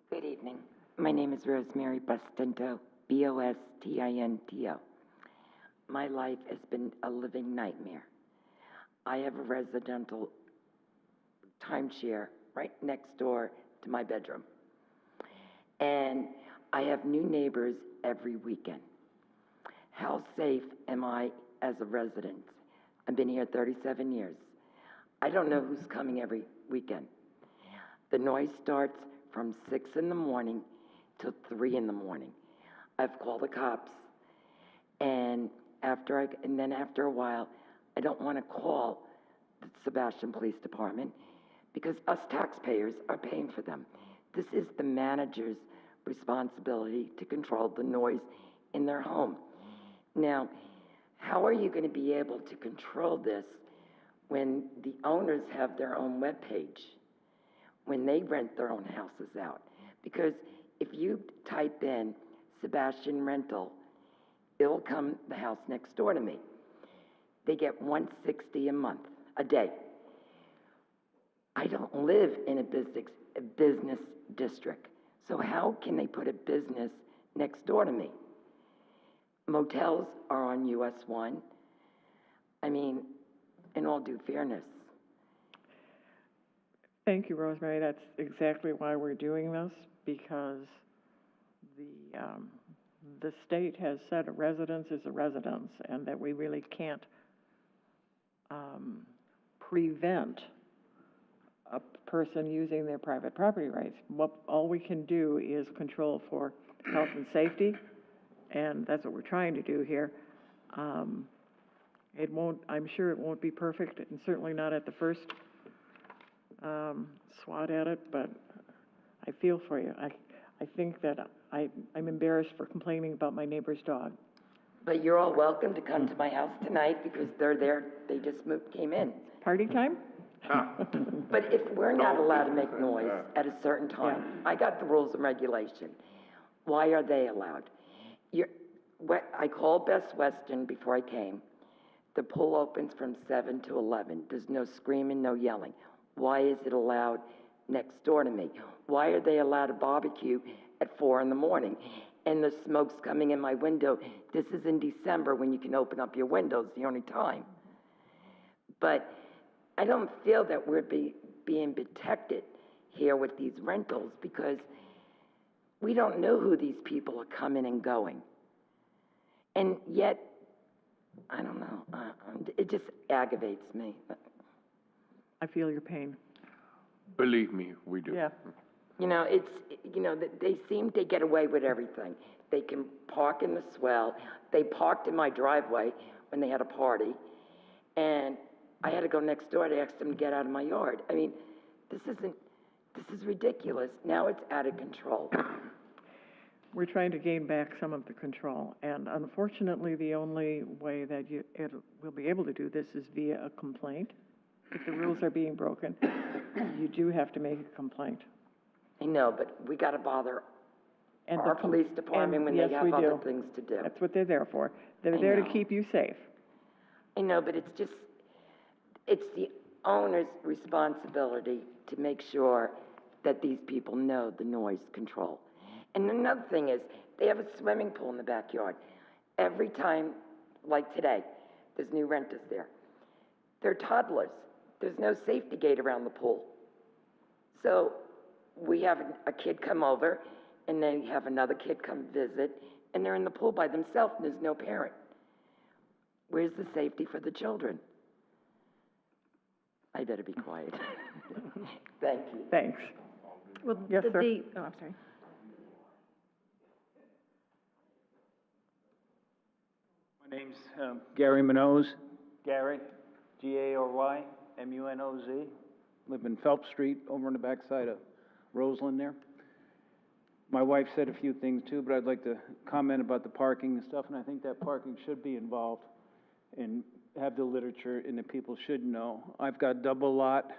Good evening. My name is Rosemary Bustinto, Bostinto. My life has been a living nightmare. I have a residential timeshare right next door to my bedroom. And I have new neighbors every weekend. How safe am I as a resident? I've been here 37 years. I don't know who's coming every weekend. The noise starts from 6 in the morning till 3 in the morning. I've called the cops, and then after a while, I don't want to call the Sebastian Police Department because us taxpayers are paying for them. This is the manager's responsibility to control the noise in their home. Now, how are you going to be able to control this when the owners have their own webpage, when they rent their own houses out? Because if you type in Sebastian Rental, it'll come the house next door to me. They get $160 a day. I don't live in a business district, so how can they put a business next door to me? Motels are on US 1. I mean, in all due fairness. Thank you, Rosemary. That's exactly why we're doing this, because the state has said a residence is a residence, and that we really can't prevent a person using their private property rights. All we can do is control for health and safety, and that's what we're trying to do here. I'm sure it won't be perfect, and certainly not at the first swat at it, but I feel for you. I think that I'm embarrassed for complaining about my neighbor's dog. But you're all welcome to come to my house tonight because they're there, they just came in. Party time? But if we're not allowed to make noise at a certain time, I got the rules and regulation. Why are they allowed? I called Best Western before I came. The pool opens from 7 to 11. There's no screaming, no yelling. Why is it allowed next door to me? Why are they allowed to barbecue at 4 in the morning? And the smoke's coming in my window. This is in December when you can open up your windows, the only time. But I don't feel that we're being protected here with these rentals because we don't know who these people are coming and going. And yet, I don't know, it just aggravates me. I feel your pain. Believe me, we do. Yeah. They seem to get away with everything. They can park in the swell. They parked in my driveway when they had a party, and I had to go next door to ask them to get out of my yard. I mean, this is ridiculous. Now it's out of control. We're trying to gain back some of the control, and unfortunately, the only way that we'll be able to do this is via a complaint. if the rules are being broken, you do have to make a complaint. I know, but we gotta bother And our the police department when they yes, we have other do. things to do. That's what they're there for. They're I there to know. keep you safe. I know, but it's just, it's the owner's responsibility to make sure that these people know the noise control. And another thing is, they have a swimming pool in the backyard. Every time, like today, there's new renters there. They're toddlers. There's no safety gate around the pool. So we have a kid come over, and then have another kid come visit, and they're in the pool by themselves, and there's no parent. Where's the safety for the children? I better be quiet. Thank you. Thanks. Well, Yes, sir. oh, I'm sorry. My name's Gary Munoz. Gary, Gary, Munoz. Live in Phelps Street, over on the backside of Roseland there. My wife said a few things too, but I'd like to comment about the parking and stuff, and I think that parking should be involved and have the literature, and the people should know. I've got double lot.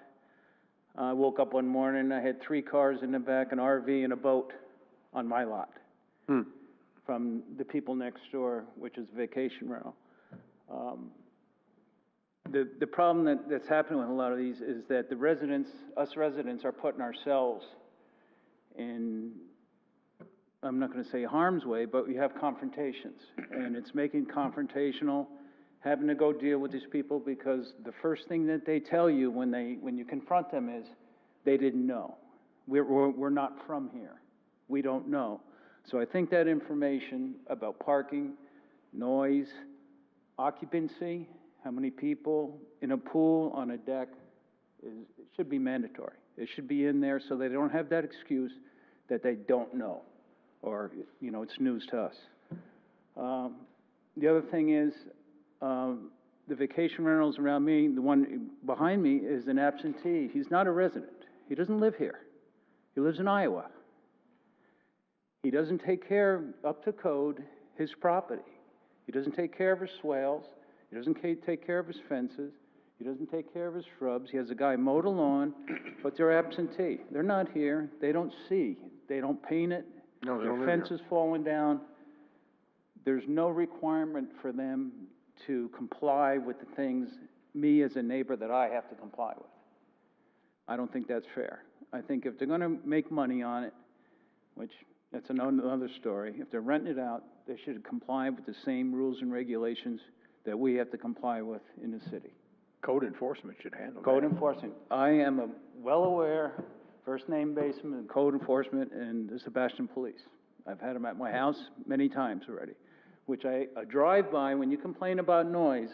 I woke up one morning, I had 3 cars in the back, an RV and a boat on my lot. From the people next door, which is vacation rental. The problem that's happening with a lot of these is that the residents, us residents, are putting ourselves in, I'm not going to say harm's way, but we have confrontations. And it's making confrontational, having to go deal with these people, because the first thing that they tell you when you confront them is, they didn't know. We're not from here. We don't know. So I think that information about parking, noise, occupancy, how many people in a pool, on a deck, it should be mandatory. It should be in there so they don't have that excuse that they don't know, or, you know, it's news to us. The other thing is, the vacation rentals around me, the one behind me is an absentee. He's not a resident. He doesn't live here. He lives in Iowa. He doesn't take care, up to code, his property. He doesn't take care of his swales. He doesn't take care of his fences. He doesn't take care of his shrubs. He has a guy mow the lawn, but they're absentee. They're not here. They don't see. They don't paint it. No, they Their don't live fence here. is falling down. There's no requirement for them to comply with the things, me as a neighbor, that I have to comply with. I don't think that's fair. I think if they're going to make money on it, which that's another story, if they're renting it out, they should comply with the same rules and regulations that we have to comply with in the city. Code enforcement should handle that. Code enforcement. I am well aware, first name basis and code enforcement and the Sebastian Police. I've had them at my house many times already, which I drive by when you complain about noise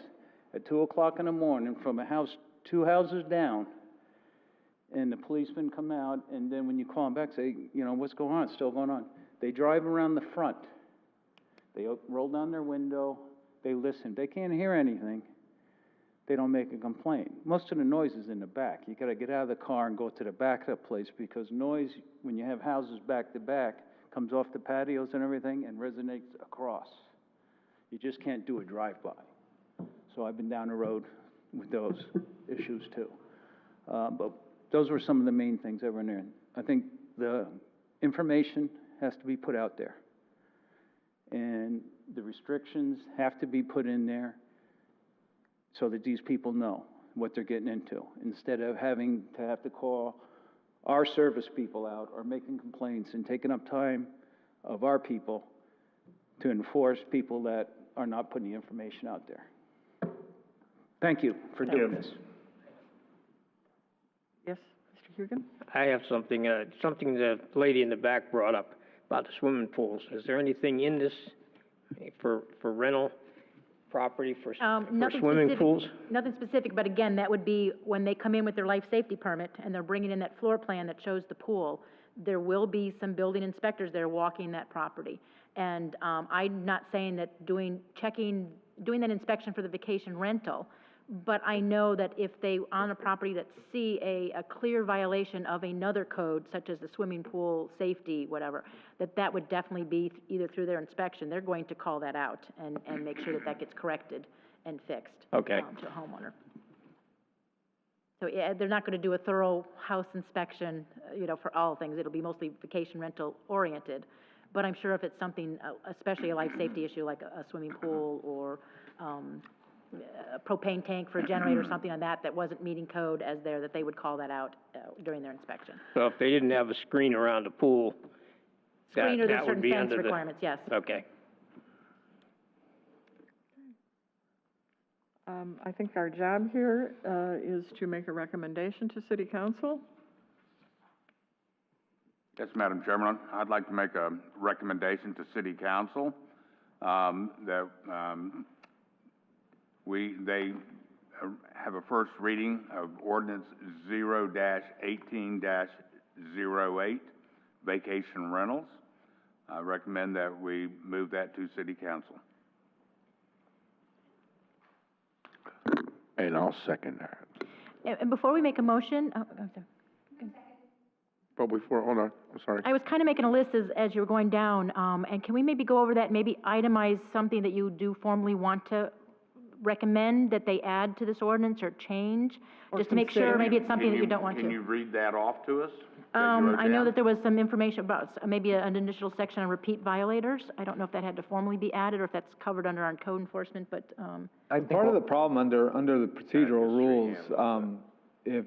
at 2 o'clock in the morning from a house 2 houses down, and the policemen come out, and then when you call them back, say, you know, what's going on? It's still going on. They drive around the front. They roll down their window. They listen. They can't hear anything. They don't make a complaint. Most of the noise is in the back. You got to get out of the car and go to the back of the place, because noise, when you have houses back to back, comes off the patios and everything and resonates across. You just can't do a drive-by. So I've been down the road with those issues too. But those were some of the main things that were in there. I think the information has to be put out there. And the restrictions have to be put in there so that these people know what they're getting into, instead of having to call our service people out or making complaints and taking up time of our people to enforce people that are not putting the information out there. Thank you for doing this. Yes, Mr. Hugan? I have something the lady in the back brought up about the swimming pools. Is there anything in this for rental property for Nothing swimming specific- pools? Nothing specific, but again, that would be when they come in with their life safety permit and they're bringing in that floor plan that shows the pool, there will be some building inspectors there walking that property. And I'm not saying that doing that inspection for the vacation rental, but I know that if they, on a property that see a clear violation of another code, such as the swimming pool, safety, whatever, that would definitely be either through their inspection, they're going to call that out and make sure that gets corrected and fixed. Okay. To a homeowner. So, yeah, they're not gonna do a thorough house inspection, for all things. It'll be mostly vacation rental oriented. But I'm sure if it's something, especially a life safety issue like a swimming pool or, a propane tank for a generator or something like that, that wasn't meeting code as there, that they would call that out, during their inspection. So if they didn't have a screen around the pool, Screen or that there's would certain be fence under the... requirements, yes. Okay. I think our job here, is to make a recommendation to city council. Yes, Madam Chairman, I'd like to make a recommendation to City Council, that, they have a first reading of ordinance 0-18-08, vacation rentals. I recommend that we move that to City Council. And I'll second that. And before we make a motion, I'm sorry. But before, hold on, I'm sorry. I was kind of making a list as you were going down, and can we maybe go over that, maybe itemize something that you do formally want to recommend that they add to this ordinance or change? Or Just to make sure, maybe it's something that you don't want to. Can you read that off to us? I know that there was some information about maybe an initial section on repeat violators. I don't know if that had to formally be added or if that's covered under our code enforcement, but, Part of the problem under the procedural rules, if,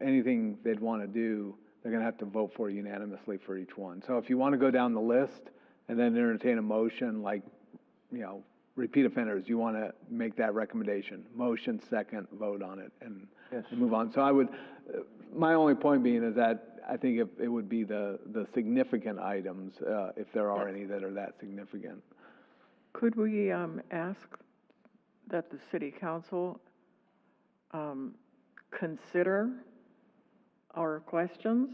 anything they'd want to do, they're going to have to vote for unanimously for each one. So if you want to go down the list and then entertain a motion like, repeat offenders, you want to make that recommendation, motion, second, vote on it, and move on. So I would, my only point being is that I think it would be the significant items, if there are any that are that significant. Could we, ask that the city council, consider our questions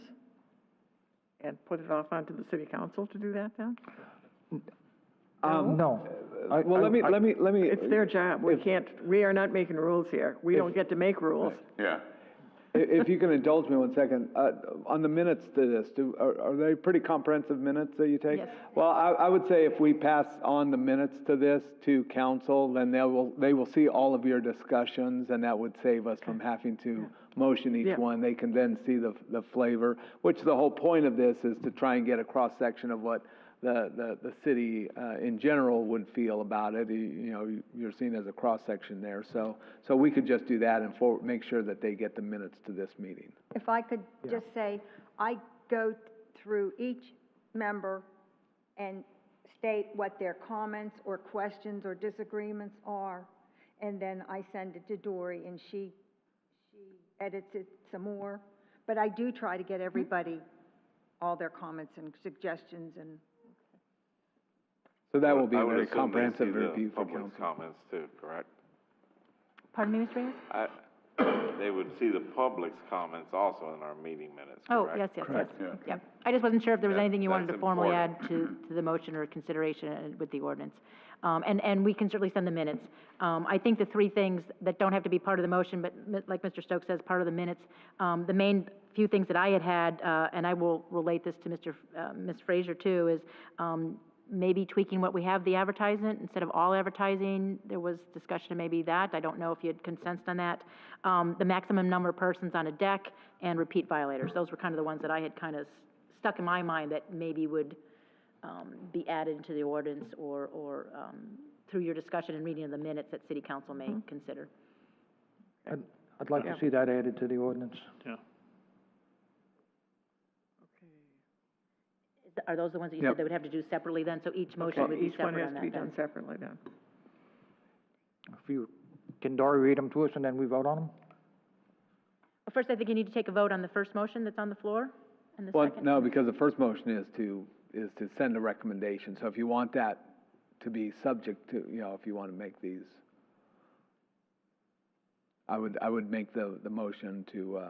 and put it off onto the city council to do that then? No. Well, let me. It's their job. We are not making rules here. We don't get to make rules. Yeah. If you can indulge me 1 second, on the minutes to this, are they pretty comprehensive minutes that you take? Yes. Well, I would say if we pass on the minutes to this to council, then they will see all of your discussions, and that would save us from having to motion each one. They can then see the flavor, which the whole point of this is to try and get a cross-section of what the city in general would feel about it. You're seen as a cross-section there. So we could just do that and make sure that they get the minutes to this meeting. If I could just say, I go through each member and state what their comments or questions or disagreements are, and then I send it to Dory, and she edits it some more. But I do try to get everybody, all their comments and suggestions and... So that will be I a would very assume they comprehensive see the review for public's council. comments too, correct? pardon me, Mr. Reyes? They would see the public's comments also in our meeting minutes, Oh, correct? yes. Correct, yeah. Yep. I just wasn't sure if there was That's- anything you wanted to that's formally add important. to the motion or consideration with the ordinance. And we can certainly send the minutes. I think the three things that don't have to be part of the motion, but like Mr. Stokes says, part of the minutes, the main few things that I had, and I will relate this to Ms. Frazier too, is maybe tweaking what we have, the advertisement, instead of all advertising. There was discussion of maybe that. I don't know if you had consensed on that. The maximum number of persons on a deck and repeat violators. Those were kind of the ones that I had kind of stuck in my mind that maybe would be added into the ordinance or through your discussion and reading of the minutes that city council may consider. I'd like to see that added to the ordinance. Yeah. Are those the ones that you Yep. said they would have to do separately then? So each motion would be Each one separate has on to that be then? done separately then. Can Dory read them to us and then we vote on them? Well, first, I think you need to take a vote on the first motion that's on the floor, and the Well, second. no, because the first motion is to send a recommendation. So if you want that to be subject to, if you want to make these, I would make the motion to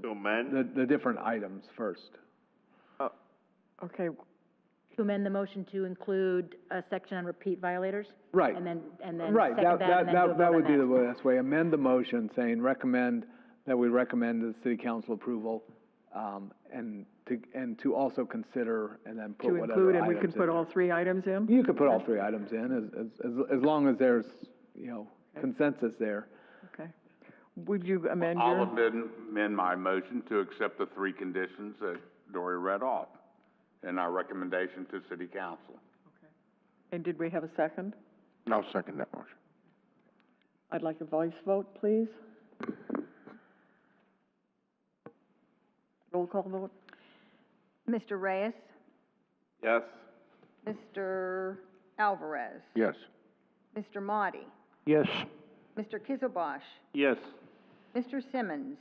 amend? the different items first. Okay, To amend the motion to include a section on repeat violators? Right. And then Right, second that, and then do a vote that on would be that. the best way. Amend the motion saying that we recommend the city council approval, and to also consider and then put to whatever include, and we items could put in all three items in? there. You could put all three items in, as long as there's, consensus there. Okay. Would you amend I'll your? amend my motion to accept the three conditions that Dory read off in our recommendation to city council. And did we have a second? I'll second that motion. I'd like a voice vote, please. Roll call vote? Mr. Reyes, Yes? Mr. Alvarez, Yes. Mr. Motti, Yes. Mr. Kizilbosh, Yes. Mr. Simmons.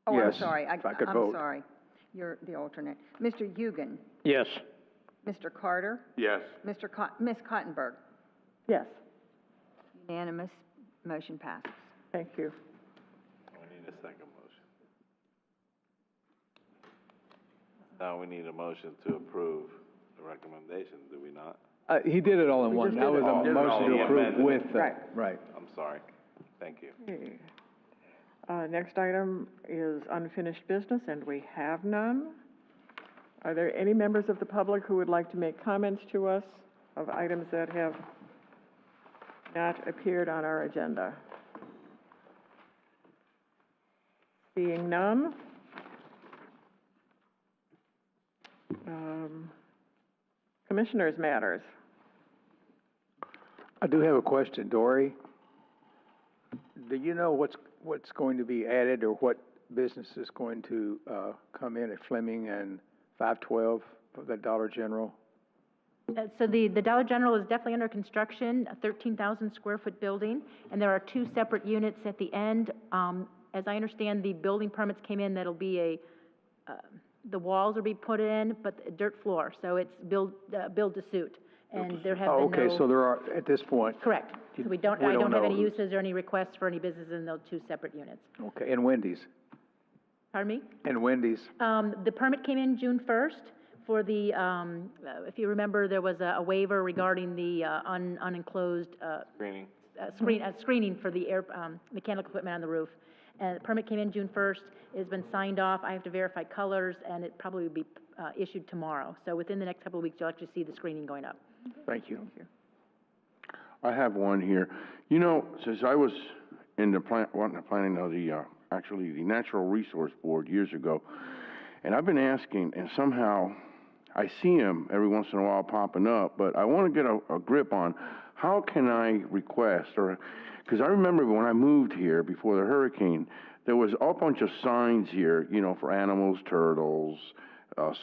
Oh, Yes, I'm sorry, if I could I'm vote. sorry. You're the alternate. Mr. Hugan, Yes. Mr. Carter, Yes. Ms. Cottenberg. Yes, Unanimous, motion passes. thank you. We need a second motion. Now we need a motion to approve the recommendation, do we not? He did it all in We one. just That did was it all. a Did it all motion to in approve one. with, Right. right. I'm sorry. Thank you. Okay. Next item is unfinished business, and we have none. Are there any members of the public who would like to make comments to us of items that have not appeared on our agenda? Seeing none. Commissioners' matters. I do have a question, Dory. Do you know what's going to be added or what business is going to, come in at Fleming and 512 for the Dollar General? So the Dollar General is definitely under construction, a 13,000 square foot building, and there are two separate units at the end. As I understand, the building permits came in, that'll be the walls will be put in, but a dirt floor, so it's build to suit. And there have Oh, been okay, so there are, at this point. Correct. So I we don't don't have know any who's- uses or any requests for any business in those two separate units. Okay, and Wendy's, Pardon me? and Wendy's. The permit came in June 1st for the, if you remember, there was a waiver regarding the unenclosed Screening? screening for the air, mechanical equipment on the roof. And the permit came in June 1st, it's been signed off, I have to verify colors, and it probably will be issued tomorrow. So within the next couple of weeks, you'll actually see the screening going up. Thank you. I have one here. You know, since I was in the planning of the, actually the Natural Resource Board years ago, and I've been asking, and somehow I see them every once in a while popping up, but I want to get a grip on how can I request, or, because I remember when I moved here before the hurricane, there was a bunch of signs here, you know, for animals, turtles,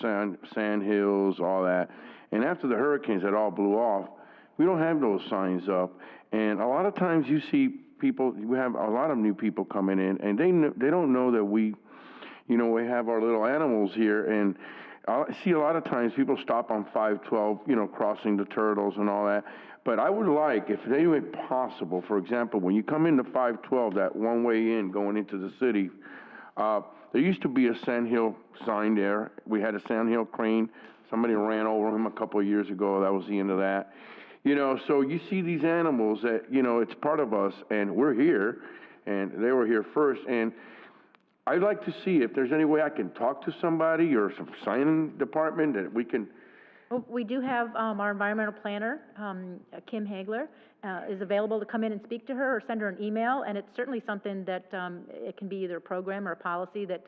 sand hills, all that. And after the hurricanes, that all blew off. We don't have those signs up, and a lot of times you see people. We have a lot of new people coming in, and they don't know that we, you know, we have our little animals here. And I see a lot of times people stop on 512, you know, crossing the turtles and all that. But I would like, if they were possible, for example, when you come into 512, that one way in going into the city, there used to be a sandhill sign there. We had a sandhill crane. Somebody ran over him a couple of years ago. That was the end of that. You know, so you see these animals that, you know, it's part of us, and we're here, and they were here first. And I'd like to see if there's any way I can talk to somebody or some signing department that we can. Well, we do have our environmental planner, Kim Hagler, is available to come in and speak to her or send her an email, and it's certainly something that it can be either a program or a policy that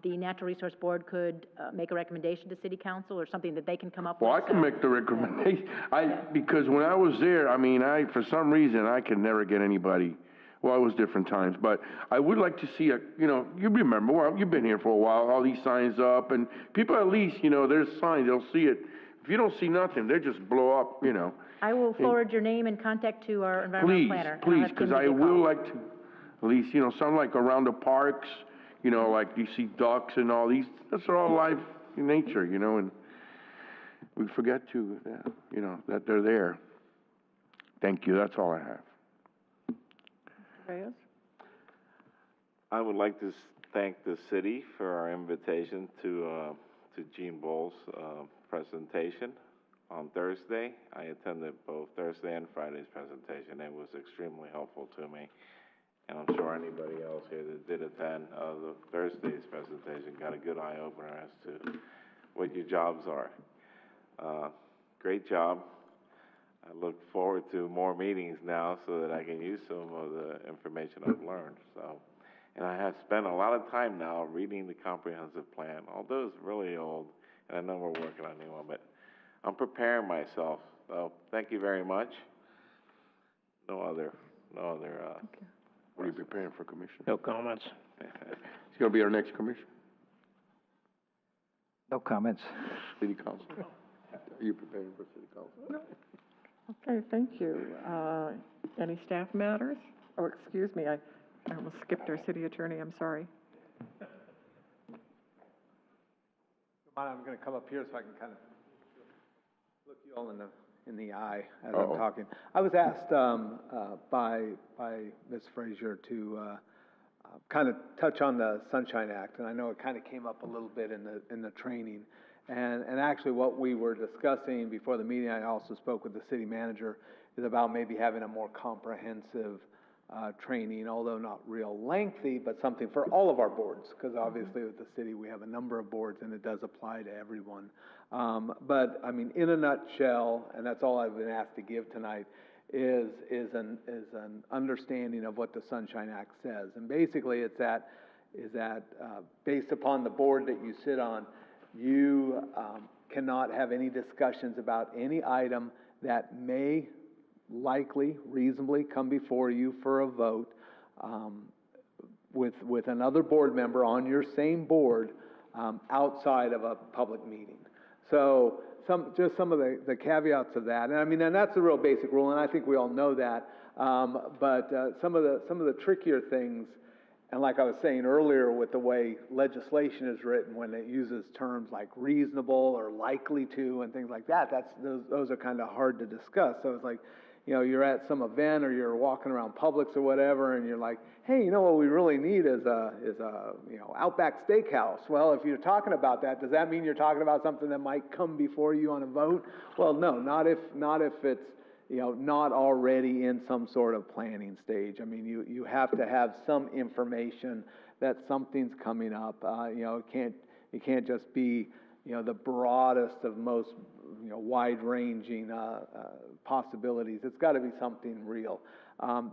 the Natural Resource Board could make a recommendation to City Council or something that they can come up with. Well, I can make the recommendation. Because when I was there, I mean, for some reason, I could never get anybody. Well, it was different times, but I would like to see you know, you remember, well, you've been here for a while, all these signs up, and people at least, you know, there's signs, they'll see it. If you don't see nothing, they just blow up, you know. I will forward your name and contact to our environmental planner. and I'll Please, have Kim because give I you a call. will like to, at least, you know, some like around the parks, you know, like you see ducks and all these, that's all life in nature, you know, and we forget to, you know, that they're there. Thank you, that's all I have. Reyes? I would like to thank the city for our invitation to Gene Bull's presentation on Thursday. I attended both Thursday and Friday's presentation. It was extremely helpful to me. And I'm sure anybody else here that did attend the Thursday's presentation got a good eye-opener as to what your jobs are. Great job. I look forward to more meetings now so that I can use some of the information I've learned, so. And I have spent a lot of time now reading the comprehensive plan, although it's really old, and I know we're working on a new one, but I'm preparing myself, so thank you very much. No other, What are you preparing for, Commissioner? No comments. It's gonna be our next commission, No comments. city council. Are you preparing for city council? Okay, thank you. Any staff matters? Oh, excuse me, I almost skipped our city attorney, I'm sorry. I'm gonna come up here so I can kind of look you all in the eye as I'm talking. I was asked, by Ms. Frazier to, kind of touch on the Sunshine Act, and I know it kind of came up a little bit in the training. And actually what we were discussing before the meeting, I also spoke with the city manager, is about maybe having a more comprehensive training, although not real lengthy, but something for all of our boards, because obviously with the city we have a number of boards and it does apply to everyone. But I mean, in a nutshell, and that's all I've been asked to give tonight, is an understanding of what the Sunshine Act says. And basically is that based upon the board that you sit on, you cannot have any discussions about any item that may likely, reasonably come before you for a vote with another board member on your same board outside of a public meeting. So some of the caveats of that, and I mean, and that's the real basic rule, and I think we all know that. But some of the trickier things, and like I was saying earlier, with the way legislation is written, when it uses terms like reasonable or likely to and things like that, those are kind of hard to discuss. So it's like, you know, you're at some event or you're walking around Publix or whatever, and you're like, hey, you know what we really need is a Outback Steakhouse. Well, if you're talking about that, does that mean you're talking about something that might come before you on a vote? Well, no, not if it's, you know, not already in some sort of planning stage. I mean, you have to have some information that something's coming up. You know, it can't just be, you know, the broadest of most, you know, wide-ranging possibilities. It's got to be something real.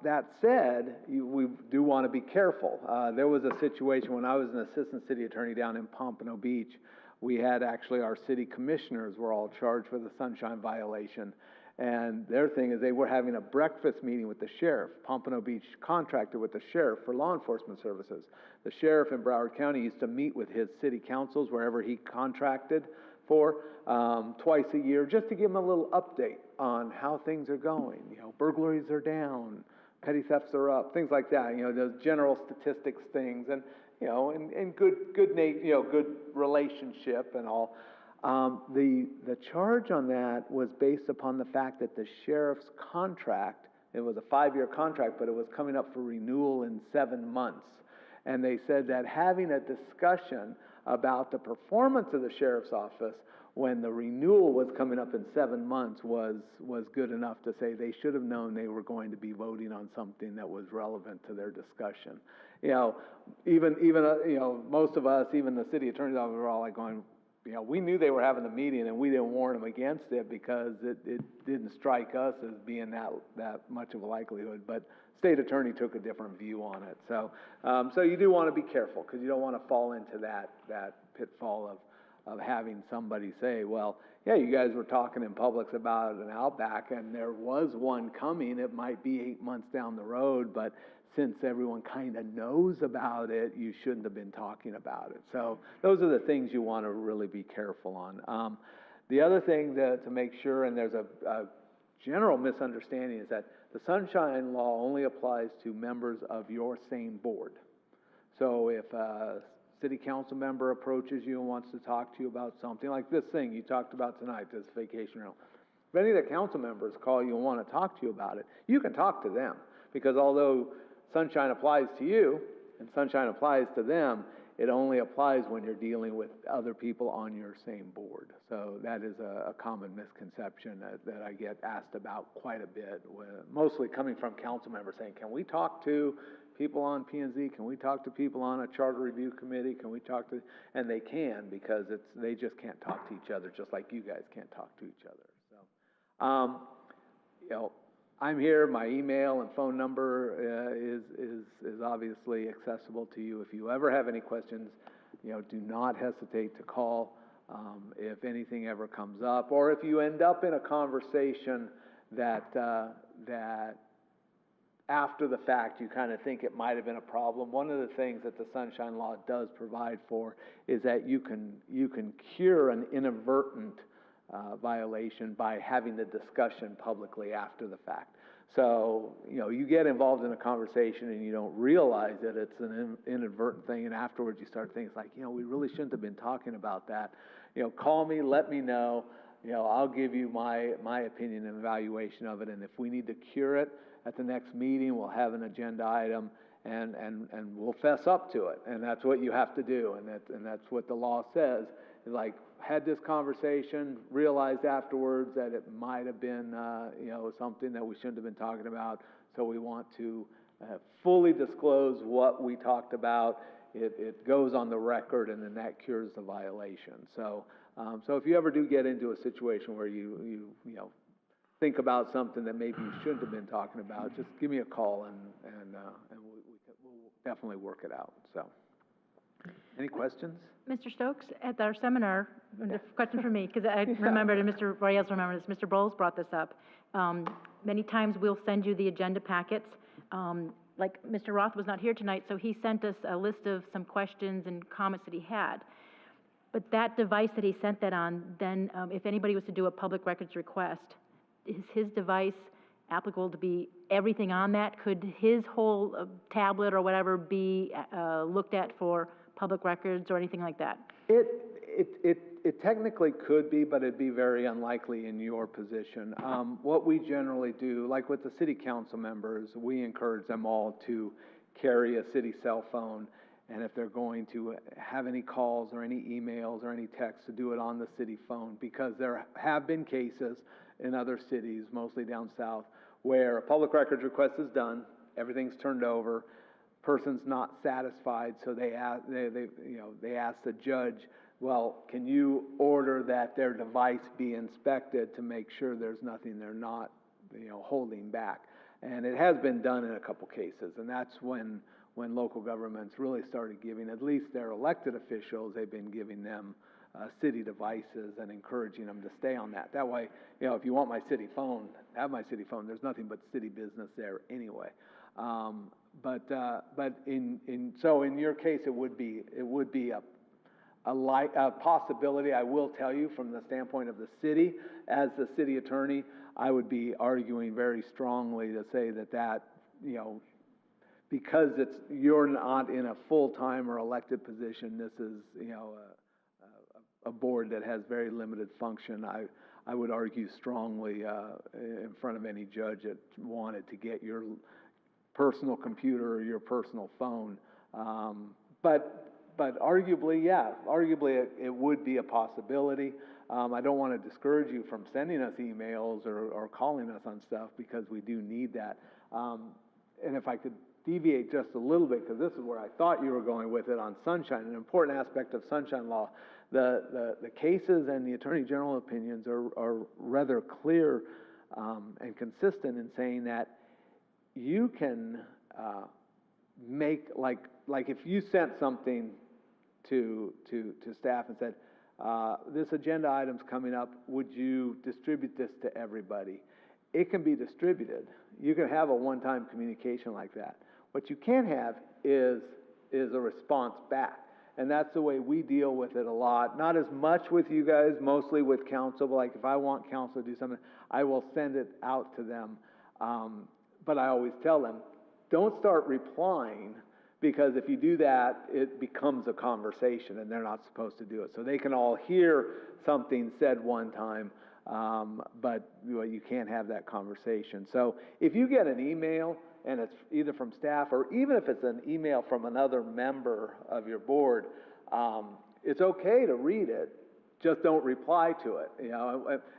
That said, we do want to be careful. There was a situation when I was an assistant city attorney down in Pompano Beach. We had actually our city commissioners were all charged with a sunshine violation. And their thing is they were having a breakfast meeting with the sheriff. Pompano Beach contracted with the sheriff for law enforcement services. The sheriff in Broward County used to meet with his city councils wherever he contracted for twice a year, just to give them a little update on how things are going. You know, burglaries are down, petty thefts are up, things like that. You know, those general statistics things, and you know, and good relationship and all. The charge on that was based upon the fact that the sheriff's contract, it was a 5-year contract, but it was coming up for renewal in 7 months. And they said that having a discussion about the performance of the sheriff's office when the renewal was coming up in 7 months was good enough to say they should have known they were going to be voting on something that was relevant to their discussion. You know, even you know, most of us, even the city attorney's office, were all like going, you know, we knew they were having the meeting and we didn't warn them against it because it didn't strike us as being that much of a likelihood. But state attorney took a different view on it. So so you do want to be careful because you don't want to fall into that pitfall of having somebody say, well, yeah, you guys were talking in Publix about an Outback and there was one coming. It might be 8 months down the road, but since everyone kind of knows about it, you shouldn't have been talking about it. So those are the things you want to really be careful on. The other thing to make sure, and there's a general misunderstanding, is that the Sunshine Law only applies to members of your same board. So if a city council member approaches you and wants to talk to you about something like this thing you talked about tonight, this vacation rental, if any of the council members call you and want to talk to you about it, you can talk to them. Because although Sunshine applies to you and Sunshine applies to them, it only applies when you're dealing with other people on your same board. So that is a common misconception that I get asked about quite a bit, mostly coming from council members saying, can we talk to people on P&Z? Can we talk to people on a charter review committee? Can we talk to, and they can, because they just can't talk to each other, just like you guys can't talk to each other. So I'm here, my email and phone number is obviously accessible to you. If you ever have any questions, do not hesitate to call if anything ever comes up, or if you end up in a conversation that after the fact you kind of think it might have been a problem. One of the things that the Sunshine Law does provide for is that you can cure an inadvertent violation by having the discussion publicly after the fact. So, you get involved in a conversation and you don't realize that it's an inadvertent thing, and afterwards you start things like, we really shouldn't have been talking about that. Call me, let me know. I'll give you my opinion and evaluation of it, and if we need to cure it at the next meeting, we'll have an agenda item, and we'll fess up to it, and that's what you have to do, and that's what the law says. Like, had this conversation, realized afterwards that it might have been, something that we shouldn't have been talking about, so we want to fully disclose what we talked about. It goes on the record, and then that cures the violation. So if you ever do get into a situation where you think about something that maybe you shouldn't have been talking about, just give me a call, and we'll definitely work it out. So, any questions? Mr. Stokes, at our seminar, a question for me, because I remembered, and Mr. Royales remembered this, Mr. Bowles brought this up. Many times we'll send you the agenda packets. Like Mr. Roth was not here tonight, so he sent us a list of some questions and comments that he had. But that device that he sent that on, then if anybody was to do a public records request, is his device applicable to be everything on that? Could his whole tablet or whatever be looked at for public records or anything like that? It technically could be, but it'd be very unlikely in your position. What we generally do, like with the city council members, we encourage them all to carry a city cell phone, and if they're going to have any calls or any emails or any texts, to do it on the city phone, because there have been cases in other cities, mostly down south, where a public records request is done, everything's turned over, person's not satisfied, so they ask the judge, well, can you order that their device be inspected to make sure there's nothing they're not, holding back? And it has been done in a couple cases, and that's when local governments really started giving, at least their elected officials, they've been giving them city devices and encouraging them to stay on that. That way, if you want my city phone, have my city phone. There's nothing but city business there anyway. But in your case, it would be a possibility. I will tell you, from the standpoint of the city, as the city attorney, I would be arguing very strongly to say that because you're not in a full-time or elected position, this is a board that has very limited function. I would argue strongly in front of any judge that wanted to get your personal computer or your personal phone. But arguably, it would be a possibility. I don't want to discourage you from sending us emails or calling us on stuff, because we do need that. And if I could deviate just a little bit, because this is where I thought you were going with it on Sunshine, an important aspect of Sunshine Law, the cases and the Attorney General opinions are rather clear and consistent in saying that you can make, like if you sent something to staff and said, this agenda item's coming up, would you distribute this to everybody? It can be distributed. You can have a one-time communication like that. What you can't have is a response back. And that's the way we deal with it a lot. Not as much with you guys, mostly with council, but like if I want council to do something, I will send it out to them. But I always tell them, don't start replying, because if you do that, it becomes a conversation, and they're not supposed to do it. So they can all hear something said one time, but you can't have that conversation. So if you get an email, and it's either from staff, or even if it's an email from another member of your board, it's okay to read it. Just don't reply to it,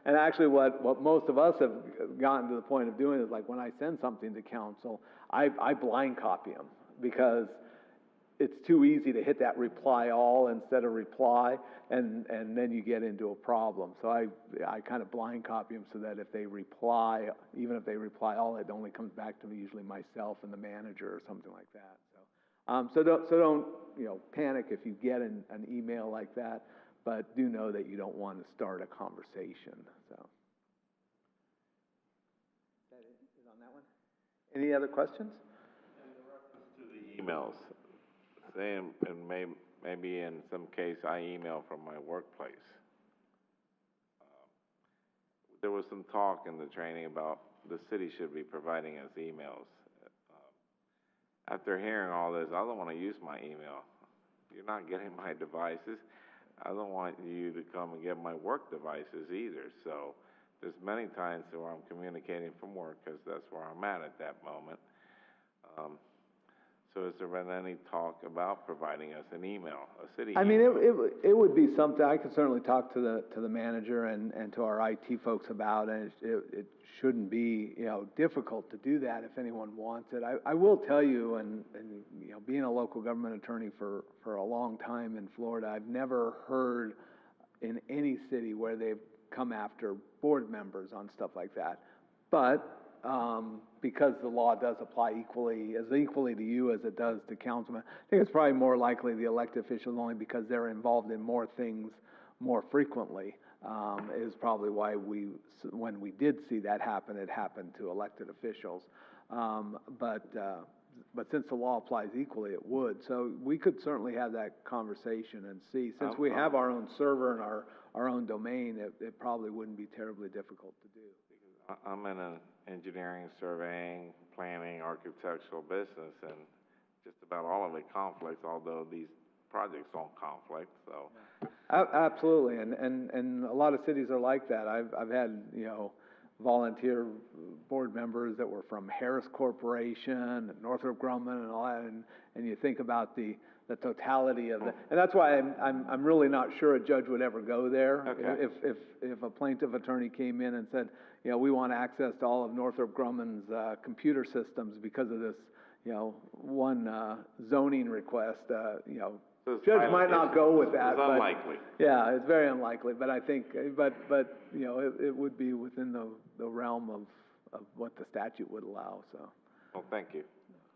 And actually, what most of us have gotten to the point of doing is, like, when I send something to council, I blind copy them, because it's too easy to hit that reply all instead of reply, and then you get into a problem. So I kind of blind copy them so that if they reply, even if they reply all, it only comes back to me, usually myself and the manager or something like that. So don't, you know, panic if you get an email like that, but do know that you don't want to start a conversation, so. That is on that one? Any other questions? To the emails, saying, and maybe in some case, I email from my workplace. There was some talk in the training about the city should be providing us emails. After hearing all this, I don't want to use my email. You're not getting my devices. I don't want you to come and get my work devices either. So there's many times where I'm communicating from work because that's where I'm at that moment. So has there been any talk about providing us an email, a city email? I mean, it would be something, I could certainly talk to the manager and to our IT folks about, and it shouldn't be, you know, difficult to do that if anyone wants it. I will tell you, and you know, being a local government attorney for a long time in Florida, I've never heard in any city where they've come after board members on stuff like that. But because the law does apply equally to you as it does to councilmen, I think it's probably more likely the elected officials, only because they're involved in more things more frequently, is probably why when we did see that happen, it happened to elected officials. But since the law applies equally, it would. So we could certainly have that conversation and see. Since we have our own server and our own domain, it probably wouldn't be terribly difficult to do. I'm in an engineering, surveying, planning, architectural business, and just about all of it conflicts, although these projects don't conflict, so. Absolutely, and a lot of cities are like that. I've had, you know, volunteer board members that were from Harris Corporation, Northrop Grumman, and all that, and you think about the totality of it. And that's why I'm really not sure a judge would ever go there. Okay. If a plaintiff attorney came in and said, you know, we want access to all of Northrop Grumman's computer systems because of this, you know, one zoning request, you know, judge might not go with that. It's unlikely. Yeah, it's very unlikely, but I think, but you know, it would be within the realm of what the statute would allow, so. Well, thank you.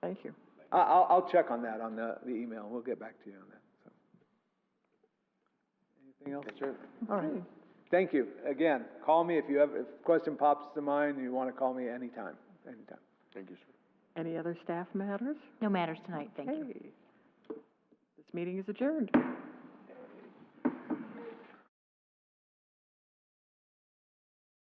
Thank you. I'll check on that on the email. We'll get back to you on that, so. Anything else? Sure. All right. Thank you. Again, call me if a question pops to mind, you want to call me anytime. Thank you, sir. Any other staff matters? No matters tonight, thank you. Okay. This meeting is adjourned.